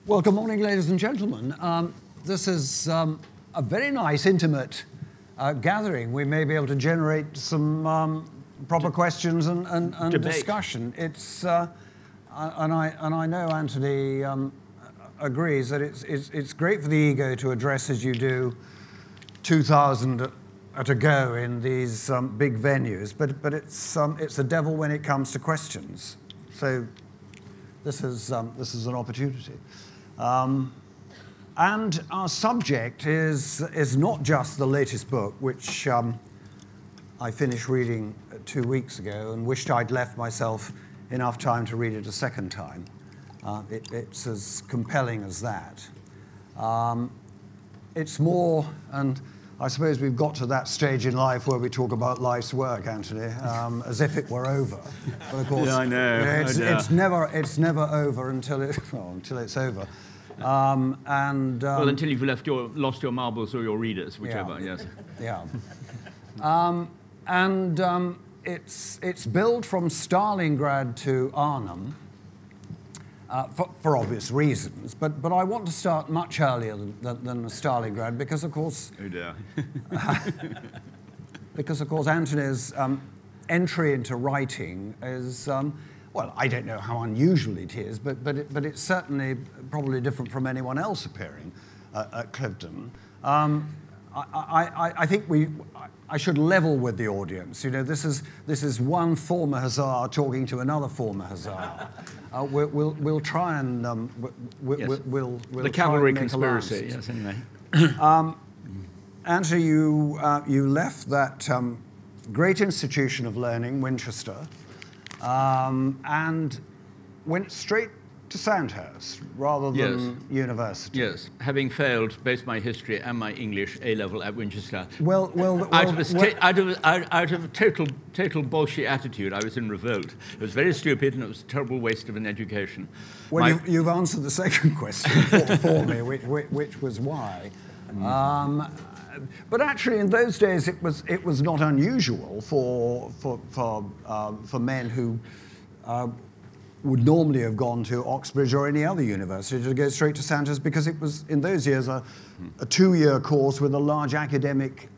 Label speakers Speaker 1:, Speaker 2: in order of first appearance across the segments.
Speaker 1: Well, good morning, ladies and gentlemen. This is a very nice, intimate gathering. We may be able to generate some proper questions and discussion. It's and I know Anthony agrees that it's great for the ego to address as you do 2,000 at a go in these big venues, but it's the devil when it comes to questions. So this is an opportunity. And our subject is not just the latest book, which I finished reading 2 weeks ago and wished I'd left myself enough time to read it a second time. It's as compelling as that. It's more, and I suppose we've got to that stage in life where we talk about life's work, Anthony, as if it were over. But of course,
Speaker 2: yeah, I know.
Speaker 1: It's never over until it's over. Well,
Speaker 2: until you've lost your marbles or your readers, whichever.
Speaker 1: Yeah.
Speaker 2: Yes.
Speaker 1: Yeah. It's billed from Stalingrad to Arnhem for obvious reasons, but I want to start much earlier than Stalingrad because, of course,
Speaker 2: oh dear.
Speaker 1: because of course Anthony's entry into writing is. Well, I don't know how unusual it is, but it's certainly probably different from anyone else appearing at Clifton. I think I should level with the audience. You know, this is one former hussar talking to another former hussar. We'll try and we'll
Speaker 2: the cavalry conspiracy. Yes, anyway.
Speaker 1: Anthony, you left that great institution of learning, Winchester. And went straight to Sandhurst rather than university.
Speaker 2: Yes, having failed both my history and my English A-level at Winchester.
Speaker 1: Out
Speaker 2: of a total bullshit attitude, I was in revolt. It was very stupid and it was a terrible waste of an education.
Speaker 1: Well, you've answered the second question for me, which was why. But actually, in those days, it was not unusual for men who would normally have gone to Oxbridge or any other university to go straight to Sandhurst because it was in those years a 2-year course with a large academic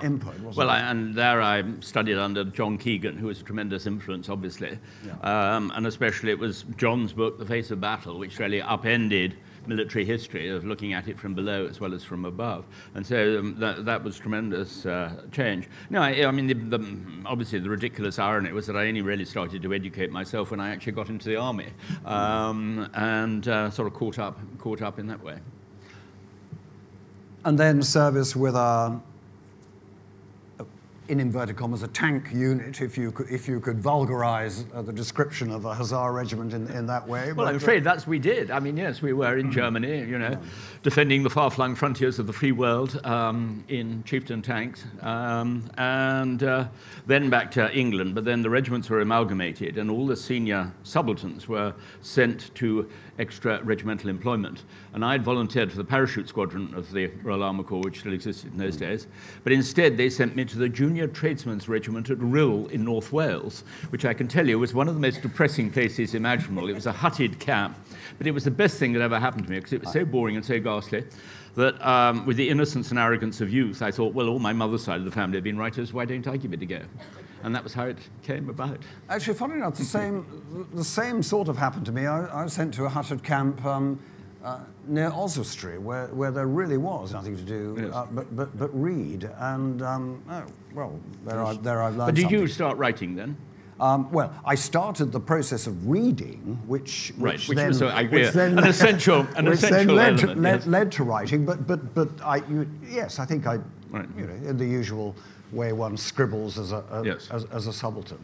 Speaker 1: input.
Speaker 2: Well, and there I studied under John Keegan, who was a tremendous influence, obviously, and especially it was John's book, The Face of Battle, which really upended military history of looking at it from below as well as from above, and so that was tremendous change. No, I mean, obviously the ridiculous irony was that I only really started to educate myself when I actually got into the army, and sort of caught up in that way.
Speaker 1: And then service with in inverted commas, a tank unit, if you could vulgarize the description of a hussar regiment in that way.
Speaker 2: Well, I'm afraid that's what we did. I mean, yes, we were in Germany, you know, defending the far-flung frontiers of the free world in chieftain tanks, and then back to England. But then the regiments were amalgamated, and all the senior subalterns were sent to extra regimental employment. And I'd volunteered for the parachute squadron of the Royal Armour Corps, which still existed in those days. But instead, they sent me to the Junior Tradesmen's Regiment at Rhyl in North Wales, which I can tell you was one of the most depressing places imaginable. It was a hutted camp, but it was the best thing that ever happened to me because it was so boring and so ghastly that with the innocence and arrogance of youth, I thought, well, all my mother's side of the family have been writers, why don't I give it a go? And that was how it came about.
Speaker 1: Actually, funny enough, the same sort of happened to me. I was sent to a hutted camp near Oswestry, where there really was nothing to do but read. And there I've learned.
Speaker 2: But did you start writing then?
Speaker 1: Well, I started the process of reading, which then
Speaker 2: an essential element,
Speaker 1: led to writing. But yes, I think you know, in the usual way one scribbles as a subaltern.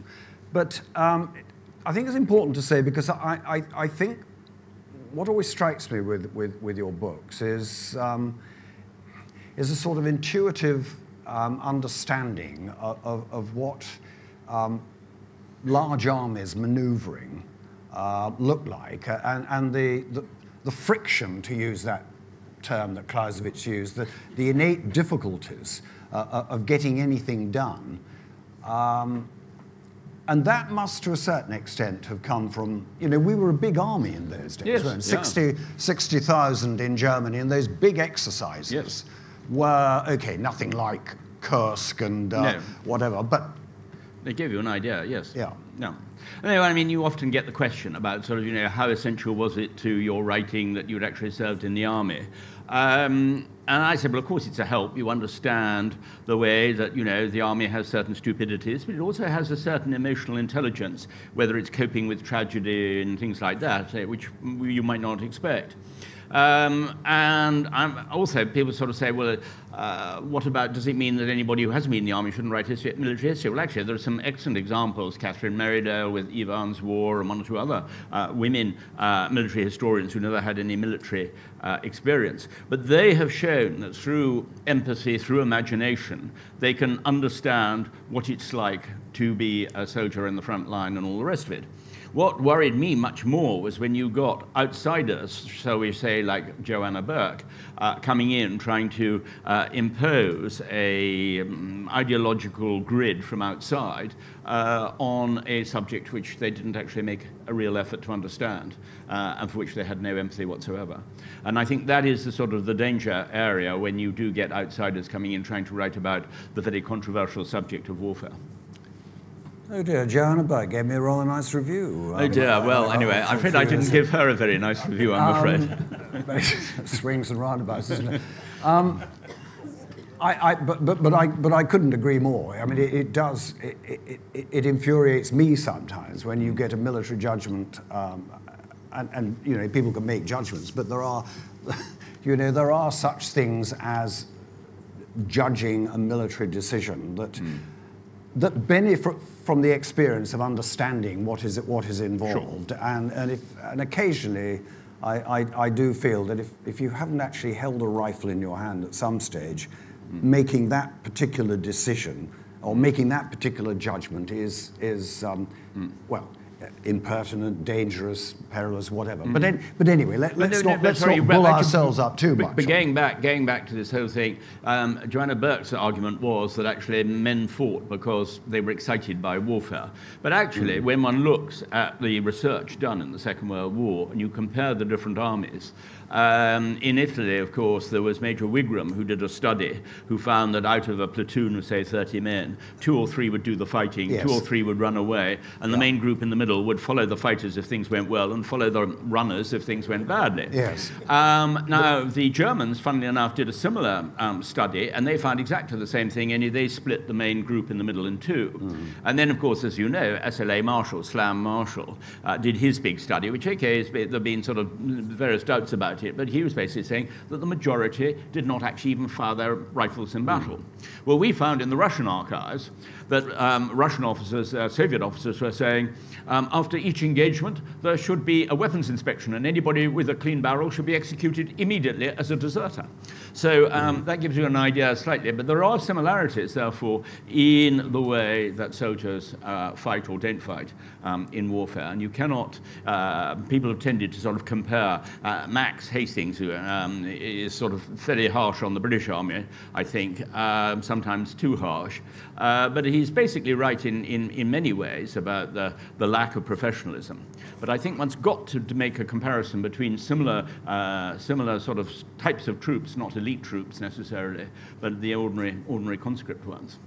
Speaker 1: But I think it's important to say, because I think what always strikes me with your books is a sort of intuitive understanding of what large armies manoeuvring look like, and the friction, to use that term that Clausewitz used, the innate difficulties of getting anything done And that must, to a certain extent, have come from, you know, we were a big army in those days,
Speaker 2: yes,
Speaker 1: weren't 60,000 in Germany, and those big exercises were, okay, nothing like Kursk and whatever, but...
Speaker 2: They give you an idea, yes.
Speaker 1: Yeah.
Speaker 2: No. Anyway, I mean, you often get the question about sort of, you know, how essential was it to your writing that you'd actually served in the army? And I said, well, of course it's a help. You understand the way that, you know, the army has certain stupidities, but it also has a certain emotional intelligence, whether it's coping with tragedy and things like that, which you might not expect. And also, people sort of say, well, what about, does it mean that anybody who hasn't been in the army shouldn't write military history? Well, actually, there are some excellent examples. Catherine Merridale with Ivan's War and one or two other women military historians who never had any military experience. But they have shown that through empathy, through imagination, they can understand what it's like to be a soldier in the front line and all the rest of it. What worried me much more was when you got outsiders, so we say like Joanna Burke, coming in trying to impose a ideological grid from outside on a subject which they didn't actually make a real effort to understand and for which they had no empathy whatsoever. And I think that is the sort of the danger area when you do get outsiders coming in trying to write about the very controversial subject of warfare.
Speaker 1: Oh dear, Joanna Burke gave me a rather nice review.
Speaker 2: Oh dear, well, anyway, I'm afraid I didn't give her a very nice review, I'm afraid.
Speaker 1: Swings and roundabouts, isn't it? But I couldn't agree more. I mean, it infuriates me sometimes when you get a military judgment, and you know, people can make judgments, but there are, you know, there are such things as judging a military decision that benefit from the experience of understanding what is involved. Sure. And occasionally, I do feel that if you haven't actually held a rifle in your hand at some stage, making that particular decision or making that particular judgment is well, impertinent, dangerous, perilous, whatever. But anyway, let's not pull ourselves up too much.
Speaker 2: But going back to this whole thing, Joanna Burke's argument was that actually men fought because they were excited by warfare. But actually, when one looks at the research done in the Second World War and you compare the different armies, in Italy, of course, there was Major Wigram who did a study who found that out of a platoon of, say, 30 men, 2 or 3 would do the fighting, 2 or 3 would run away, and the main group in the middle would follow the fighters if things went well and follow the runners if things went badly.
Speaker 1: Yes.
Speaker 2: Now, the Germans, funnily enough, did a similar study, and they found exactly the same thing, only they split the main group in the middle in 2. And then, of course, as you know, SLA Marshall, Slam Marshall, did his big study, which, okay, there have been sort of various doubts about it, but he was basically saying that the majority did not actually even fire their rifles in battle. Well, we found in the Russian archives that Russian officers, Soviet officers were saying, after each engagement, there should be a weapons inspection, and anybody with a clean barrel should be executed immediately as a deserter. So that gives you an idea slightly, but there are similarities, therefore, in the way that soldiers fight or don't fight in warfare. And you cannot, people have tended to sort of compare Max Hastings, who is sort of very harsh on the British Army, I think, sometimes too harsh. But he's basically right in many ways about the lack of professionalism. But I think one's got to make a comparison between similar sort of types of troops, not elite troops necessarily, but the ordinary conscript ones.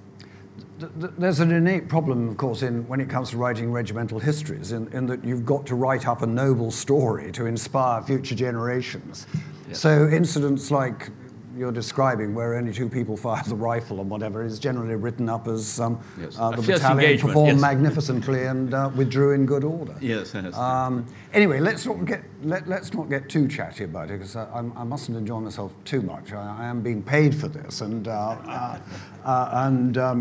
Speaker 1: There's an innate problem, of course, when it comes to writing regimental histories, in that you've got to write up a noble story to inspire future generations. Yes. So incidents like you're describing, where only 2 people fire the rifle and whatever, is generally written up as the battalion performed magnificently and withdrew in good order.
Speaker 2: Yes.
Speaker 1: Anyway, let's not get too chatty about it, because I mustn't enjoy myself too much. I am being paid for this, and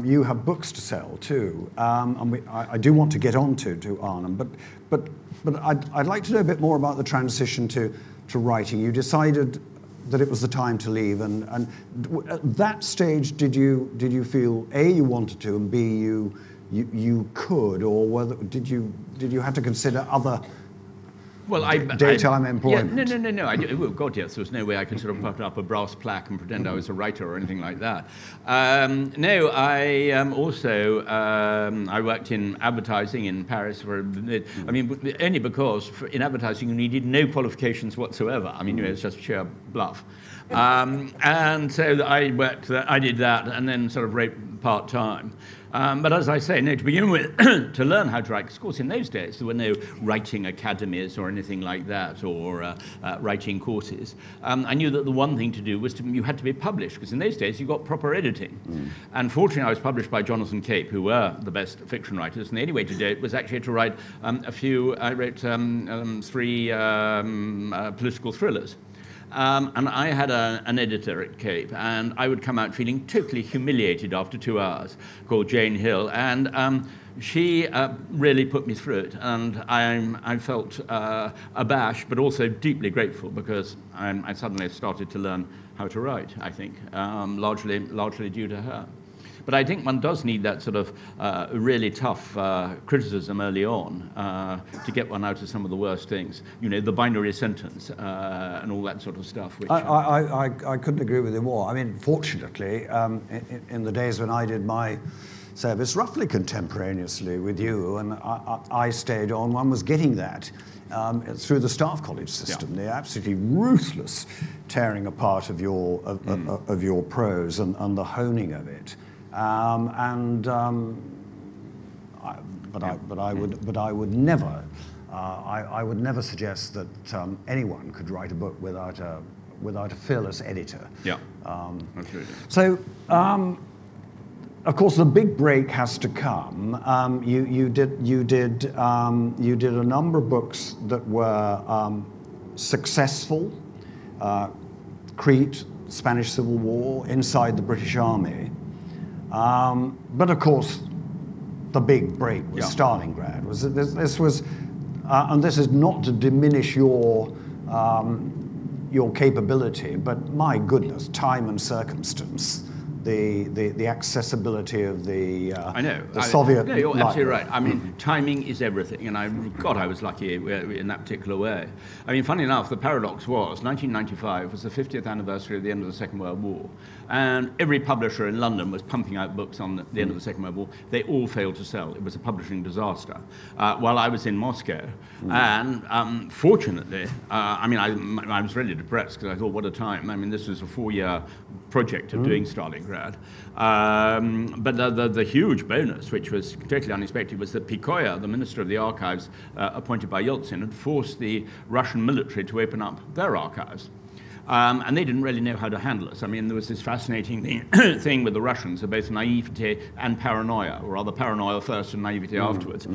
Speaker 1: you have books to sell too. And I do want to get on to Arnhem, but I'd like to know a bit more about the transition to writing. You decided that it was the time to leave, and at that stage, did you feel A, you wanted to, and B, you could, or did you have to consider other daytime employment?
Speaker 2: Yeah, no. Oh, God, yes. There was no way I could sort of put up a brass plaque and pretend I was a writer or anything like that. No, I also I worked in advertising in Paris for a bit. I mean, only because in advertising you needed no qualifications whatsoever. I mean, it's just sheer bluff. And so I did that, and then sort of wrote part-time. But as I say, no, to begin with, to learn how to write, because of course in those days there were no writing academies or anything like that, or writing courses. I knew that the one thing to do was you had to be published, because in those days you got proper editing. And fortunately I was published by Jonathan Cape, who were the best fiction writers, and the only way to do it was actually to write I wrote 3 political thrillers. And I had an editor at Cape, and I would come out feeling totally humiliated after 2 hours, called Jane Hill, and she really put me through it, and I felt abashed, but also deeply grateful, because I suddenly started to learn how to write, I think, largely due to her. But I think one does need that sort of really tough criticism early on to get one out of some of the worst things. You know, the binary sentence and all that sort of stuff. Which,
Speaker 1: I couldn't agree with you more. I mean, fortunately, in the days when I did my service, roughly contemporaneously with you, and I stayed on, one was getting that through the staff college system. Yeah. The absolutely ruthless tearing apart of your prose and the honing of it. But I would never suggest that anyone could write a book without a fearless editor.
Speaker 2: Yeah, absolutely.
Speaker 1: So, of course, the big break has to come. You did a number of books that were successful. Crete, Spanish Civil War, Inside the British Army. But of course, the big break was Stalingrad. This was, and this is not to diminish your capability, but my goodness, time and circumstance, the accessibility of the Soviet.
Speaker 2: No, you're absolutely right. I mean, timing is everything, and I was lucky in that particular way. I mean, funny enough, the paradox was 1995 was the 50th anniversary of the end of the Second World War, and every publisher in London was pumping out books on the end of the Second World War. They all failed to sell. It was a publishing disaster. While I was in Moscow, and fortunately, I mean, I was really depressed because I thought, what a time. I mean, this was a 4-year project of doing Stalingrad. But the huge bonus, which was totally unexpected, was that Pikoya, the Minister of the Archives appointed by Yeltsin, had forced the Russian military to open up their archives. And they didn't really know how to handle us. I mean, there was this fascinating thing with the Russians of both naivete and paranoia, or rather paranoia first and naivete afterwards.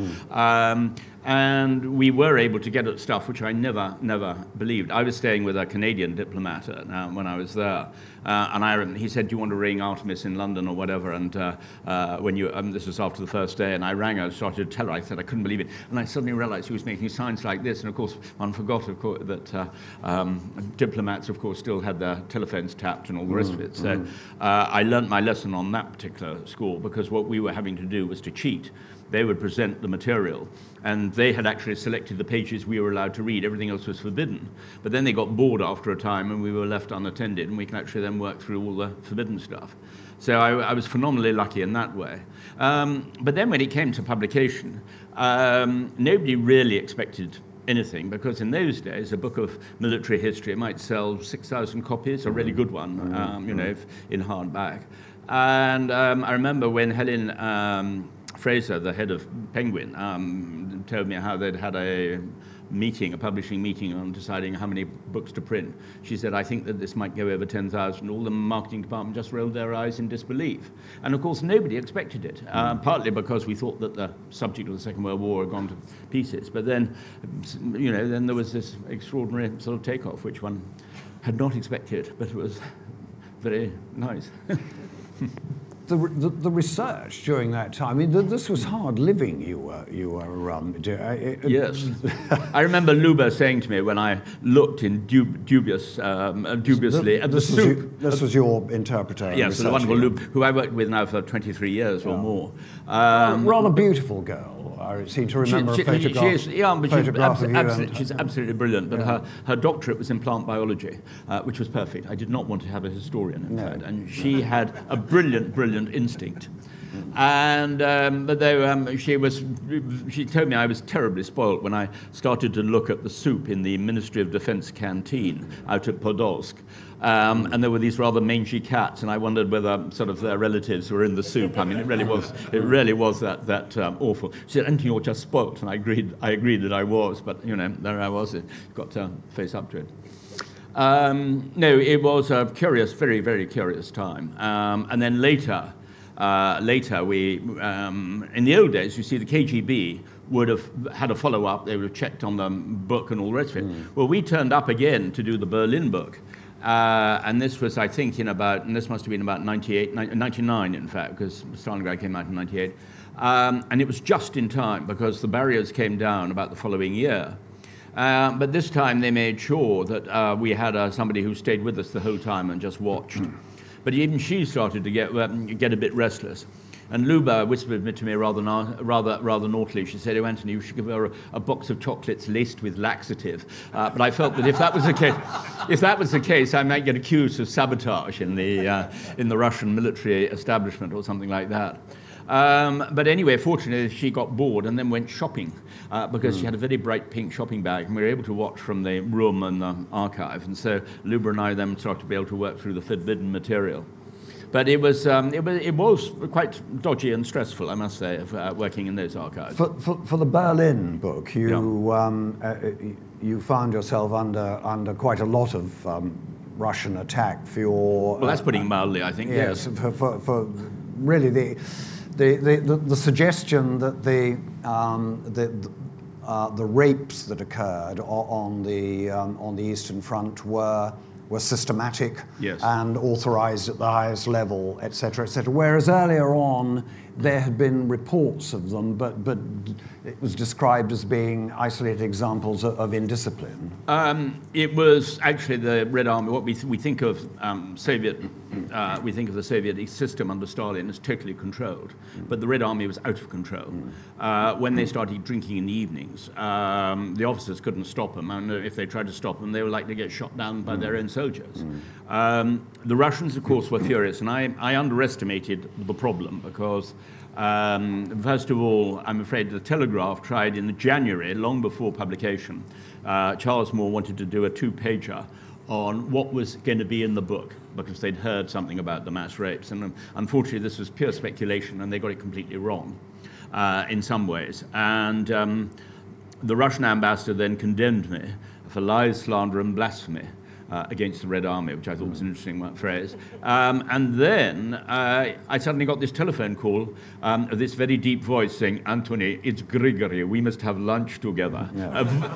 Speaker 2: And we were able to get at stuff which I never believed. I was staying with a Canadian diplomat when I was there, and he said, "Do you want to ring Artemis in London or whatever?" And this was after the first day, and I rang her, started to tell her. I said I couldn't believe it, and I suddenly realised she was making signs like this. And of course, one forgot, of course, that diplomats, of course, still had their telephones tapped and all the rest of it. So I learnt my lesson on that particular score, because what we were having to do was to cheat. They would present the material, and they had actually selected the pages we were allowed to read. Everything else was forbidden. But then they got bored after a time, and we were left unattended, and we can actually then work through all the forbidden stuff. So I was phenomenally lucky in that way. But then when it came to publication, nobody really expected anything, because in those days, a book of military history might sell 6,000 copies, a really good one, you know, in hardback. And I remember when Helen Fraser, the head of Penguin, told me how they'd had a publishing meeting on deciding how many books to print. She said, "I think that this might go over 10,000. All the marketing department just rolled their eyes in disbelief. And of course, nobody expected it, partly because we thought that the subject of the Second World War had gone to pieces. But then, you know, then there was this extraordinary sort of takeoff, which one had not expected, but it was very nice.
Speaker 1: The research during that time, I mean, this was hard living you were
Speaker 2: Yes. I remember Luba saying to me when I looked in dubiously at the soup.
Speaker 1: This was your interpreter.
Speaker 2: Yes, the wonderful Luba, who I worked with now for 23 years or more.
Speaker 1: Rather beautiful girl. I seem to remember a photograph.
Speaker 2: She's absolutely brilliant, but her doctorate was in plant biology, which was perfect. I did not want to have a historian, in fact, and she had a brilliant instinct. And but though she told me I was terribly spoilt when I started to look at the soup in the Ministry of Defense canteen out at Podolsk. And there were these rather mangy cats, and I wondered whether sort of their relatives were in the soup. I mean, it really was that awful. She said, "Anthony, you're just spoilt," and I agreed that I was, but you know, there I was. Got to face up to it. No, it was a curious, very curious time. And then later we, in the old days, you see, the KGB would have had a follow-up. They would have checked on the book and all the rest of it. Well, we turned up again to do the Berlin book. And this was, I think, and this must have been about 99, in fact, because Stalingrad came out in 98. And it was just in time, because the barriers came down about the following year. But this time they made sure that we had somebody who stayed with us the whole time and just watched. But even she started to get a bit restless. And Luba whispered to me rather naughtily. She said, "Oh, Anthony, you should give her a box of chocolates laced with laxative." But I felt that if that was the case, I might get accused of sabotage in the Russian military establishment or something like that. But anyway, fortunately, she got bored and then went shopping because she had a very bright pink shopping bag, and we were able to watch from the room and the archive. And so Luba and I then started to be able to work through the forbidden material. But it was quite dodgy and stressful, I must say, working in those archives.
Speaker 1: For the Berlin book, you found yourself under quite a lot of Russian attack for your.
Speaker 2: Well, that's putting it mildly, I think.
Speaker 1: Yes, for really the suggestion that the rapes that occurred on the Eastern Front were systematic and authorized at the highest level, etc., etc. Whereas earlier on, there had been reports of them, but it was described as being isolated examples of indiscipline.
Speaker 2: It was actually the Red Army. What we think of we think of the Soviet system under Stalin as totally controlled, but the Red Army was out of control. When they started drinking in the evenings, the officers couldn't stop them, and if they tried to stop them, they were likely to get shot down by their own soldiers. The Russians, of course, were furious, and I underestimated the problem because. First of all, I'm afraid the Telegraph tried in January, long before publication. Charles Moore wanted to do a 2-pager on what was going to be in the book because they'd heard something about the mass rapes. And unfortunately, this was pure speculation, and they got it completely wrong in some ways. And the Russian ambassador then condemned me for lies, slander, and blasphemy. Against the Red Army, which I thought was an interesting phrase. And then I suddenly got this telephone call of this very deep voice saying, "Anthony, it's Grigory, we must have lunch together."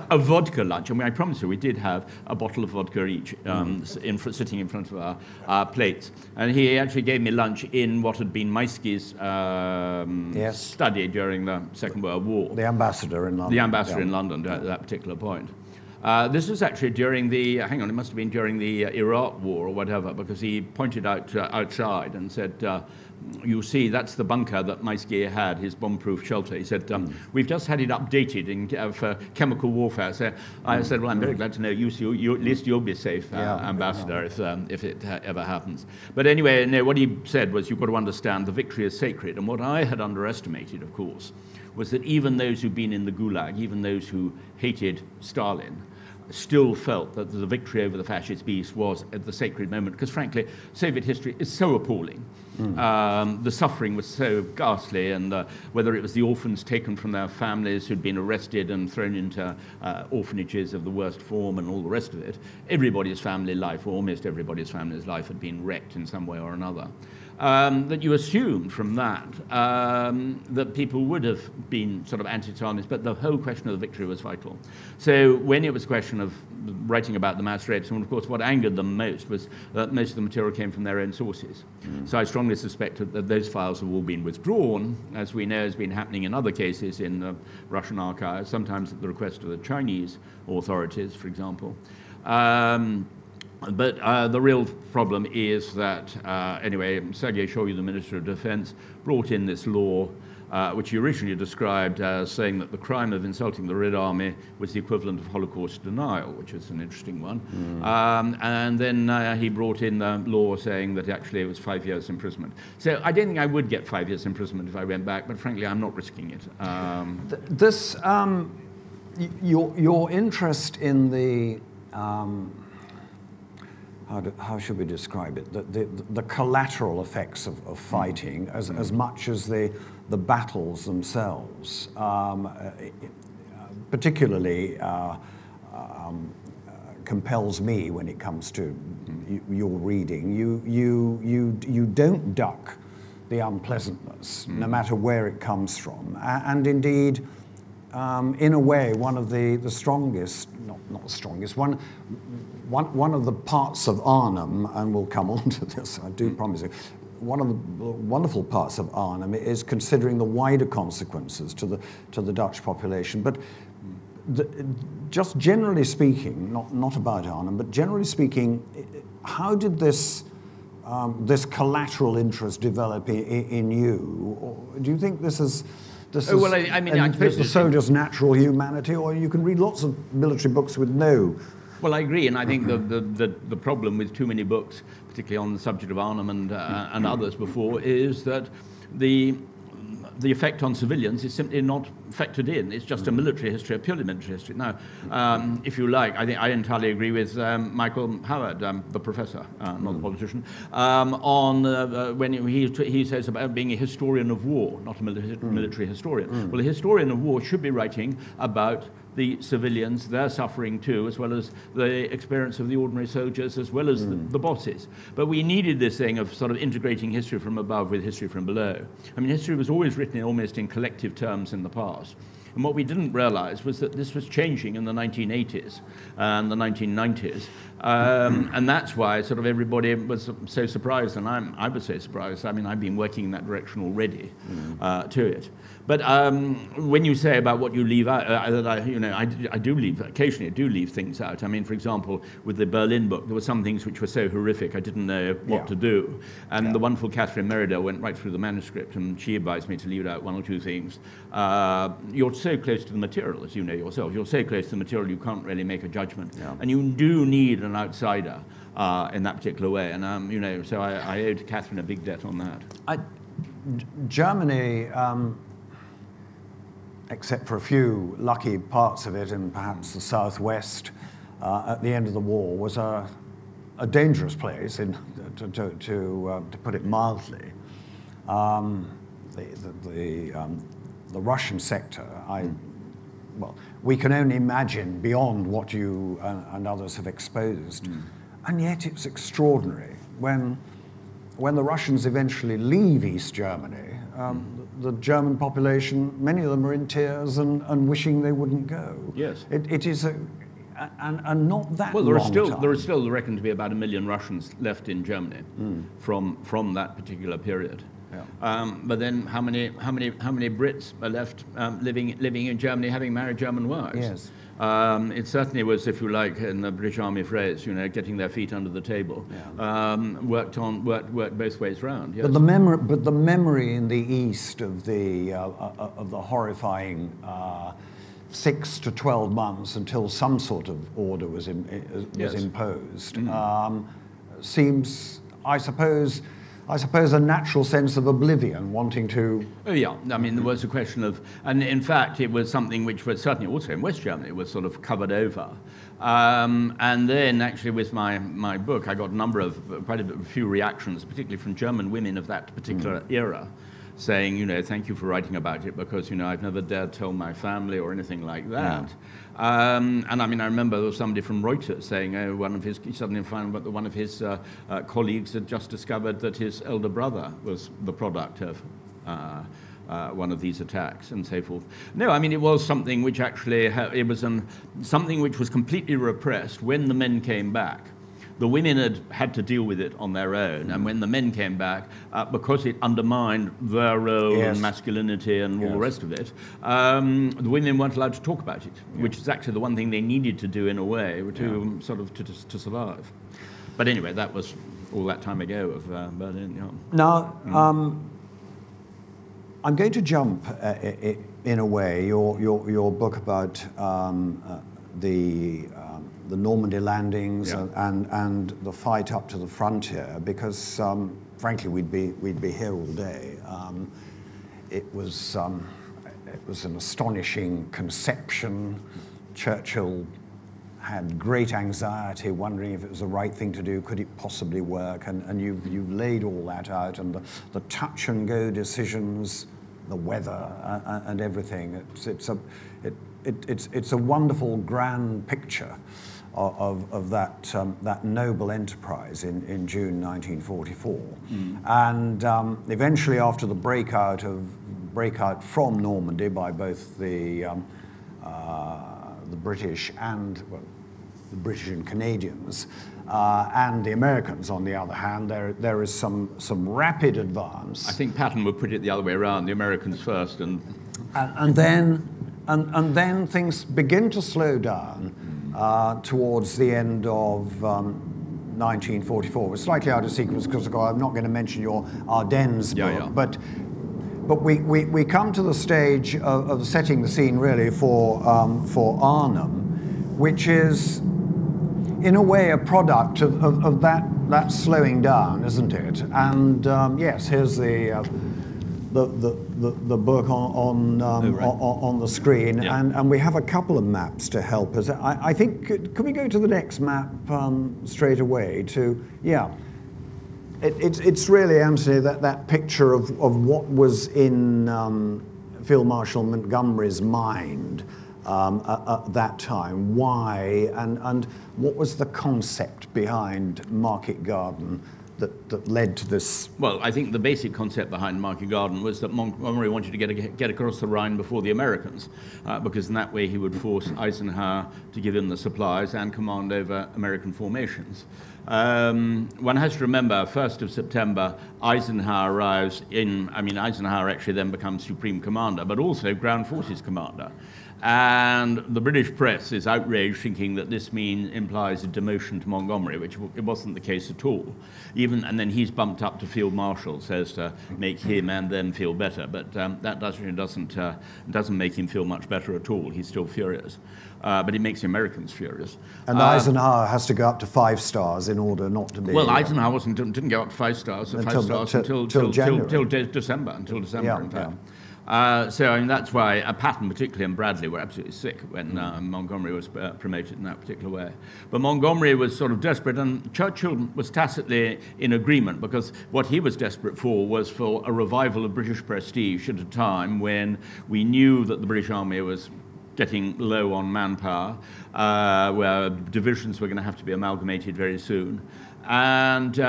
Speaker 2: A vodka lunch. And I promise you, we did have a bottle of vodka each sitting in front of our plates. And he actually gave me lunch in what had been Maisky's study during the Second World War.
Speaker 1: The ambassador in London.
Speaker 2: The ambassador in London at that particular point. This was actually during the, it must have been during the Iraq War or whatever, because he pointed out outside and said, "You see, that's the bunker that Maisky had, his bomb-proof shelter." He said, "We've just had it updated for chemical warfare." So I said, "Well, I'm very glad to know at least you'll be safe, Ambassador, if it ever happens." But anyway, no, what he said was, "You've got to understand, the victory is sacred." And what I had underestimated, of course, was that even those who'd been in the Gulag, even those who hated Stalin, still felt that the victory over the fascist beast was at the sacred moment, because frankly, Soviet history is so appalling. The suffering was so ghastly, and whether it was the orphans taken from their families who'd been arrested and thrown into orphanages of the worst form and all the rest of it, everybody's family life, or almost everybody's family's life, had been wrecked in some way or another. That you assumed from that that people would have been sort of anti-Stalinist, but the whole question of the victory was vital. So when it was a question of writing about the mass rapes, and of course what angered them most was that most of the material came from their own sources. So I strongly suspect that those files have all been withdrawn, as we know has been happening in other cases in the Russian archives, sometimes at the request of the Chinese authorities, for example. But the real problem is that, anyway, Sergei Shoigu, the Minister of Defense, brought in this law which he originally described as saying that the crime of insulting the Red Army was the equivalent of Holocaust denial, which is an interesting one. And then he brought in the law saying that actually it was 5 years imprisonment. So I don't think I would get 5 years imprisonment if I went back, but frankly, I'm not risking it.
Speaker 1: Your interest in the how should we describe it? The collateral effects of fighting, as much as the battles themselves, particularly compels me when it comes to your reading. You don't duck the unpleasantness, no matter where it comes from, and indeed, in a way, one of the strongest, not the strongest, one of the parts of Arnhem, and we'll come on to this, I do promise you, one of the wonderful parts of Arnhem is considering the wider consequences to the Dutch population. But just generally speaking, not about Arnhem, but generally speaking, how did this collateral interest develop in you? Or do you think this is the soldier's natural humanity, or you can read lots of military books with no?
Speaker 2: Well, I agree, and I think the problem with too many books, particularly on the subject of Arnhem and others before, is that the effect on civilians is simply not factored in. It's just a military history, a purely military history. Now, if you like, I think I entirely agree with Michael Howard, the professor, not the politician, on when he says about being a historian of war, not a military historian. Well, a historian of war should be writing about the civilians, their suffering too, as well as the experience of the ordinary soldiers, as well as the bosses. But we needed this thing of sort of integrating history from above with history from below. I mean, history was always written almost in collective terms in the past. And what we didn't realize was that this was changing in the 1980s and the 1990s. And that's why sort of everybody was so surprised, and I was so surprised. I mean, I've been working in that direction already to it. But when you say about what you leave out, I do leave, occasionally I do leave things out. I mean, for example, with the Berlin book, there were some things which were so horrific I didn't know what to do. And the wonderful Catherine Meredith went right through the manuscript, and she advised me to leave out one or two things. You're so close to the material, as you know yourself. You're so close to the material, you can't really make a judgment. And you do need an outsider in that particular way. And, so I owed Catherine a big debt on that.
Speaker 1: Germany, except for a few lucky parts of it, and perhaps the southwest at the end of the war, was a dangerous place, to put it mildly. The Russian sector, well, we can only imagine beyond what you and others have exposed, and yet it's extraordinary when the Russians eventually leave East Germany. The German population, many of them are in tears and wishing they wouldn't go.
Speaker 2: Yes.
Speaker 1: It is and not that
Speaker 2: well,
Speaker 1: there
Speaker 2: is still reckoned to be about 1 million Russians left in Germany from that particular period. Yeah. But then how many Brits are left living in Germany, having married German wives?
Speaker 1: Yes.
Speaker 2: It certainly was, if you like, in the British Army phrase, getting their feet under the table. Yeah. Worked both ways round. Yes.
Speaker 1: But the memory in the East of the horrifying 6 to 12 months until some sort of order was imposed seems, I suppose, a natural sense of oblivion, wanting to...
Speaker 2: Oh, yeah. I mean, there was a question of... And in fact, it was something which was certainly also in West Germany, was sort of covered over. And then, actually, with my book, I got quite a few reactions, particularly from German women of that particular era, saying, thank you for writing about it, because, I've never dared tell my family or anything like that. Yeah. And I mean, I remember there was somebody from Reuters saying, he suddenly found that one of his colleagues had just discovered that his elder brother was the product of one of these attacks and so forth. No, I mean, it was something which actually, something which was completely repressed when the men came back. The women had to deal with it on their own, and when the men came back, because it undermined their role and masculinity and all the rest of it, the women weren't allowed to talk about it, which is actually the one thing they needed to do in a way to sort of to survive. But anyway, that was all that time ago of Berlin. Yeah.
Speaker 1: Now, I'm going to jump in a way your book about the Normandy landings and the fight up to the frontier, because frankly we'd be here all day. It was an astonishing conception. Churchill had great anxiety, wondering if it was the right thing to do, could it possibly work, and you've laid all that out, and the touch and go decisions, the weather and everything. It's a wonderful grand picture of that noble enterprise in June 1944, and eventually after the breakout from Normandy by both the British and the British and Canadians, and the Americans, on the other hand, there is some rapid advance.
Speaker 2: I think Patton would put it the other way around: the Americans first, and
Speaker 1: then things begin to slow down towards the end of 1944. We're slightly out of sequence because I'm not going to mention your Ardennes book, but we come to the stage of setting the scene really for Arnhem, which is in a way a product of that slowing down, isn't it? And yes, here's the book on the screen, and we have a couple of maps to help us. I think, can we go to the next map straight away? It's really, Anthony, that picture of what was in Field Marshal Montgomery's mind at that time. Why and what was the concept behind Market Garden that led to this?
Speaker 2: Well, I think the basic concept behind Market Garden was that Montgomery wanted to get across the Rhine before the Americans, because in that way he would force Eisenhower to give him the supplies and command over American formations. One has to remember, 1st of September, Eisenhower arrives in, Eisenhower actually then becomes Supreme Commander, but also Ground Forces Commander. And the British press is outraged, thinking that this implies a demotion to Montgomery, which it wasn't the case at all. And then he's bumped up to Field Marshal, says to make him and them feel better. But that doesn't make him feel much better at all. He's still furious. But it makes the Americans furious.
Speaker 1: And Eisenhower has to go up to 5 stars in order not to be...
Speaker 2: Well, Eisenhower didn't go up to 5 stars, until December, in fact. So that's why Patton, particularly, and Bradley were absolutely sick when Montgomery was promoted in that particular way. But Montgomery was sort of desperate, and Churchill was tacitly in agreement, because what he was desperate for was for a revival of British prestige at a time when we knew that the British Army was getting low on manpower, where divisions were going to have to be amalgamated very soon. And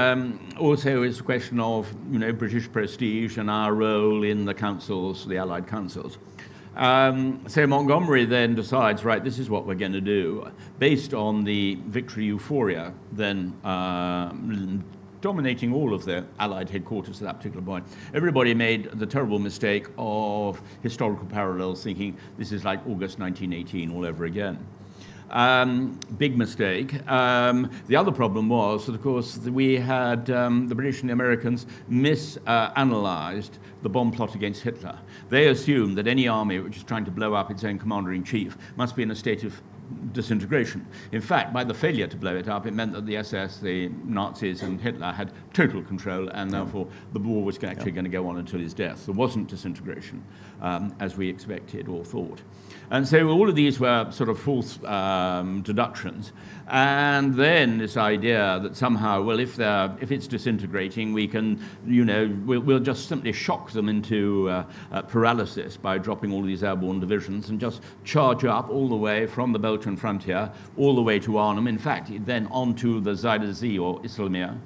Speaker 2: also it's a question of, British prestige and our role in the councils, the Allied councils. So Montgomery then decides, right, this is what we're going to do, based on the victory euphoria then dominating all of the Allied headquarters at that particular point. Everybody made the terrible mistake of historical parallels, thinking this is like August 1918 all over again. Big mistake. The other problem was that, of course, we had the British and the Americans misanalyzed the bomb plot against Hitler. They assumed that any army which is trying to blow up its own commander-in-chief must be in a state of disintegration. In fact, by the failure to blow it up, it meant that the SS, the Nazis, and Hitler had total control, and therefore the war was actually going to go on until his death. There wasn't disintegration, as we expected or thought. And so all of these were sort of false deductions. And then this idea that somehow, well, if it's disintegrating, we can, we'll just simply shock them into paralysis by dropping all these airborne divisions and just charge up all the way from the Belgian frontier all the way to Arnhem. In fact, then onto the Zuider Zee or Isselmeer,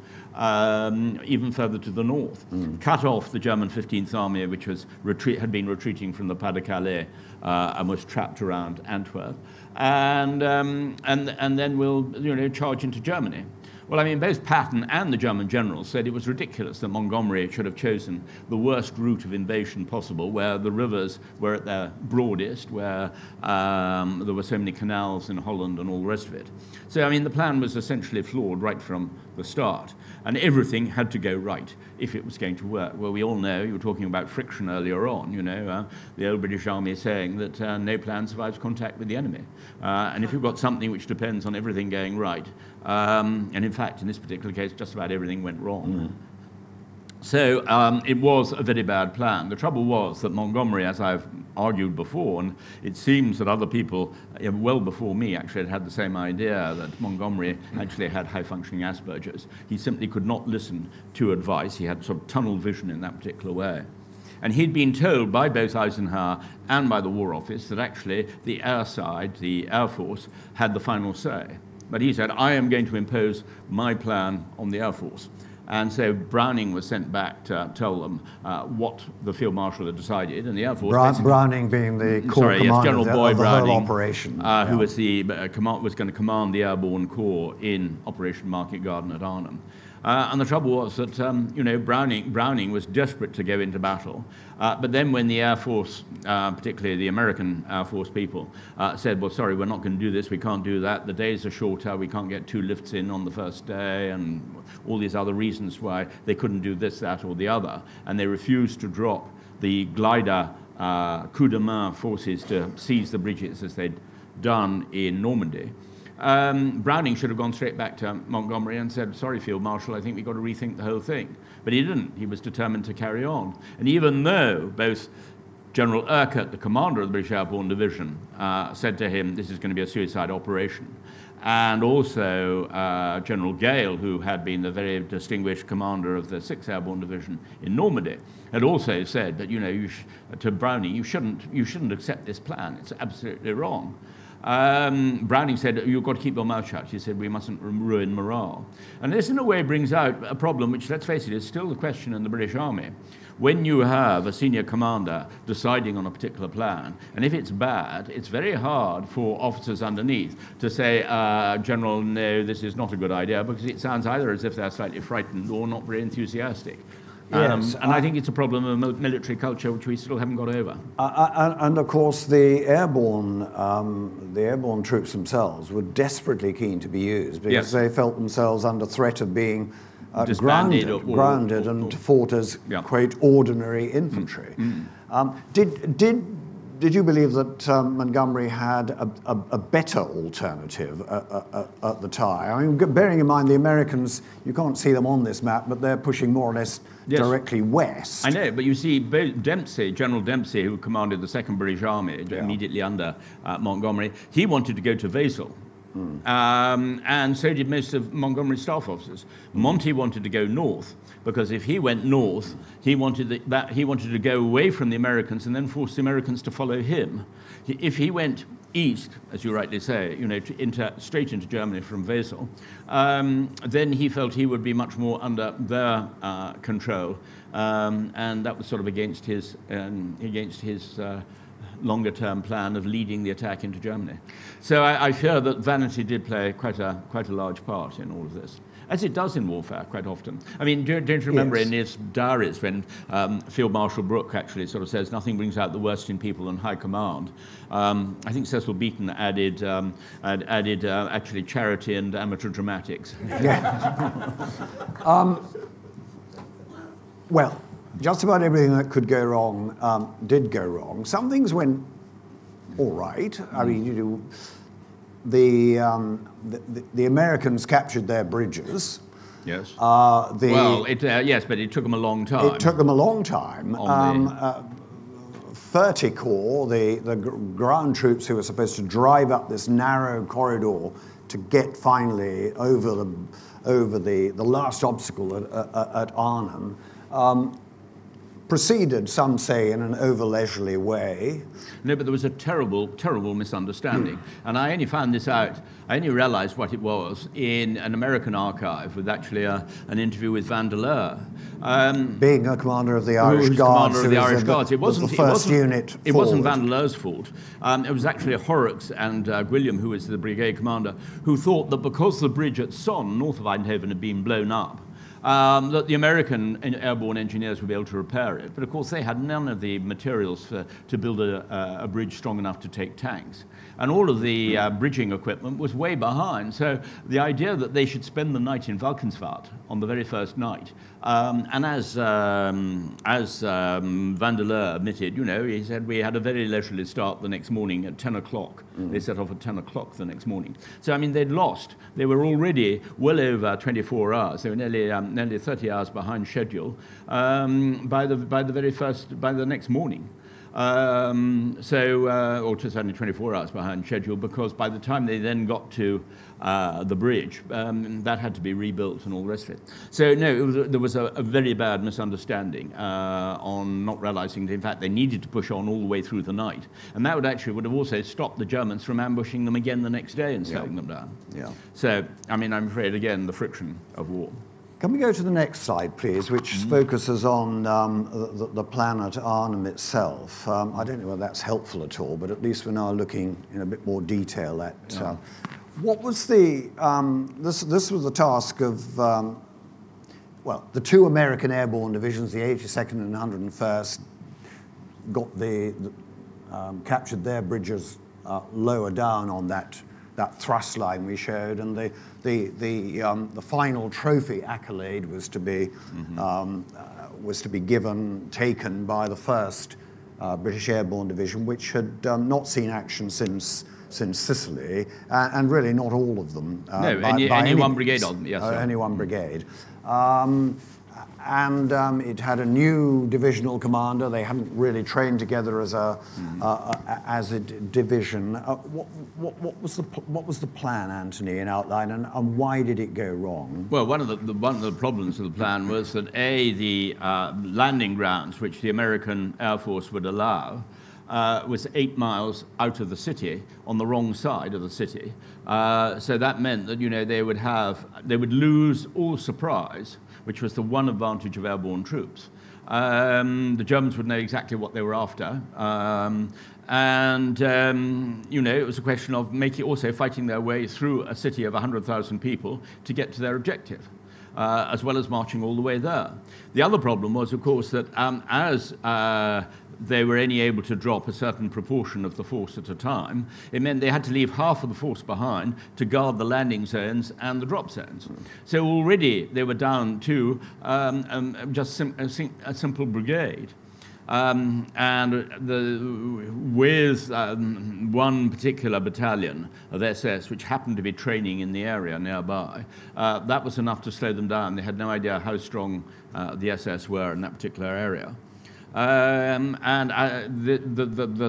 Speaker 2: even further to the north, cut off the German 15th Army, which had been retreating from the Pas de Calais and was trapped around Antwerp, and then we'll charge into Germany. Well, I mean, both Patton and the German generals said it was ridiculous that Montgomery should have chosen the worst route of invasion possible, where the rivers were at their broadest, where there were so many canals in Holland and all the rest of it. So, I mean, the plan was essentially flawed right from the start, and everything had to go right if it was going to work. Well, we all know, you were talking about friction earlier on, the old British Army saying that no plan survives contact with the enemy. And if you've got something which depends on everything going right, and in fact, in this particular case, just about everything went wrong. So it was a very bad plan. The trouble was that Montgomery, as I've argued before, and it seems that other people, well before me, actually had the same idea, that Montgomery actually had high-functioning Asperger's. He simply could not listen to advice. He had sort of tunnel vision in that particular way. And he'd been told by both Eisenhower and by the War Office that actually the air side, the Air Force, had the final say. But he said, I am going to impose my plan on the Air Force. And so Browning was sent back to tell them what the Field Marshal had decided, and the Air Force...
Speaker 1: Browning being the corps commander
Speaker 2: General Boy
Speaker 1: of the
Speaker 2: Browning,
Speaker 1: whole operation.
Speaker 2: Who was going to command the Airborne Corps in Operation Market Garden at Arnhem. And the trouble was that, Browning was desperate to go into battle. But then when the Air Force, particularly the American Air Force people, said, well, sorry, we're not going to do this, we can't do that, the days are shorter, we can't get 2 lifts in on the first day, and all these other reasons why they couldn't do this, that, or the other. And they refused to drop the glider coup de main forces to seize the bridges as they'd done in Normandy. Browning should have gone straight back to Montgomery and said, sorry, Field Marshal, I think we've got to rethink the whole thing. But he didn't. He was determined to carry on. And even though both General Urquhart, the commander of the British Airborne Division, said to him, this is going to be a suicide operation, and also General Gale, who had been the very distinguished commander of the 6th Airborne Division in Normandy, had also said that, to Browning, you shouldn't accept this plan. It's absolutely wrong. Browning said, you've got to keep your mouth shut. He said, we mustn't ruin morale. And this, in a way, brings out a problem which, let's face it, is still the question in the British Army. When you have a senior commander deciding on a particular plan, and if it's bad, it's very hard for officers underneath to say, General, no, this is not a good idea, because it sounds either as if they're slightly frightened or not very enthusiastic. Yes, and I think it's a problem of military culture which we still haven't got over.
Speaker 1: And of course, the airborne troops themselves were desperately keen to be used because they felt themselves under threat of being grounded and fought as quite ordinary infantry. Did you believe that Montgomery had a better alternative at the time? I mean, bearing in mind the Americans, you can't see them on this map, but they're pushing more or less directly west.
Speaker 2: I know, but you see Dempsey, General Dempsey, who commanded the 2nd British Army immediately under Montgomery, he wanted to go to Wesel. And so did most of Montgomery's staff officers. Monty wanted to go north, because if he went north, he wanted to go away from the Americans and then force the Americans to follow him. If he went east, as you rightly say, straight into Germany from Wesel, then he felt he would be much more under their control, and that was sort of against his longer-term plan of leading the attack into Germany. So I fear that vanity did play quite a large part in all of this, as it does in warfare quite often. I mean, don't you remember in his diaries when Field Marshal Brooke actually sort of says nothing brings out the worst in people than high command? I think Cecil Beaton added actually charity and amateur dramatics.
Speaker 1: Well, just about everything that could go wrong did go wrong. Some things went all right. I mean, the Americans captured their bridges.
Speaker 2: Yes. Yes, but it took them a long time.
Speaker 1: It took them a long time. 30 Corps, the ground troops who were supposed to drive up this narrow corridor to get finally over the last obstacle at Arnhem, proceeded, some say, in an over-leisurely way.
Speaker 2: No, but there was a terrible, terrible misunderstanding. And I only found this out, I only realized what it was in an American archive with actually an interview with Vandeleur.
Speaker 1: Being a commander of the Irish Guards.
Speaker 2: Commander of the Irish Guards. It wasn't
Speaker 1: Vandeler's
Speaker 2: fault. It was actually Horrocks and Gwilliam, who was the brigade commander, who thought that because the bridge at Son, north of Eindhoven, had been blown up, that the American airborne engineers would be able to repair it. But of course they had none of the materials to build a bridge strong enough to take tanks. And all of the bridging equipment was way behind. So the idea that they should spend the night in Valkenswaard on the very first night, and as Vandeleur admitted, you know, he said we had a very leisurely start the next morning at 10 o'clock. They set off at 10 o'clock the next morning. So I mean, they'd lost. They were already well over 24 hours. They were nearly 30 hours behind schedule by the next morning. Or just only 24 hours behind schedule, because by the time they then got to the bridge, that had to be rebuilt and all the rest of it. So no, there was a very bad misunderstanding on not realizing that in fact they needed to push on all the way through the night. And that would have also stopped the Germans from ambushing them again the next day and slowing them down. Yeah. So, I mean, I'm afraid, again, the friction of war.
Speaker 1: Can we go to the next slide, please, which focuses on the plan at Arnhem itself? I don't know whether that's helpful at all, but at least we're now looking in a bit more detail at what was the... this was the task of, well, the two American airborne divisions, the 82nd and 101st, got captured their bridges lower down on that thrust line we showed, and the final trophy accolade was to be taken by the 1st British Airborne Division, which had not seen action since Sicily, and really not all of them.
Speaker 2: Only one brigade of them. Yes,
Speaker 1: only one brigade. And it had a new divisional commander. They hadn't really trained together as a division. What was the plan, Anthony, in outline, and why did it go wrong?
Speaker 2: Well, one of the problems of the plan was that the landing grounds which the American Air Force would allow was 8 miles out of the city, on the wrong side of the city. So that meant that they would lose all surprise, which was the one advantage of airborne troops. The Germans would know exactly what they were after. It was a question of also fighting their way through a city of 100,000 people to get to their objective, as well as marching all the way there. The other problem was, of course, that as they were only able to drop a certain proportion of the force at a time, it meant they had to leave half of the force behind to guard the landing zones and the drop zones. So already they were down to just a simple brigade. With one particular battalion of SS, which happened to be training in the area nearby, that was enough to slow them down. They had no idea how strong the SS were in that particular area. The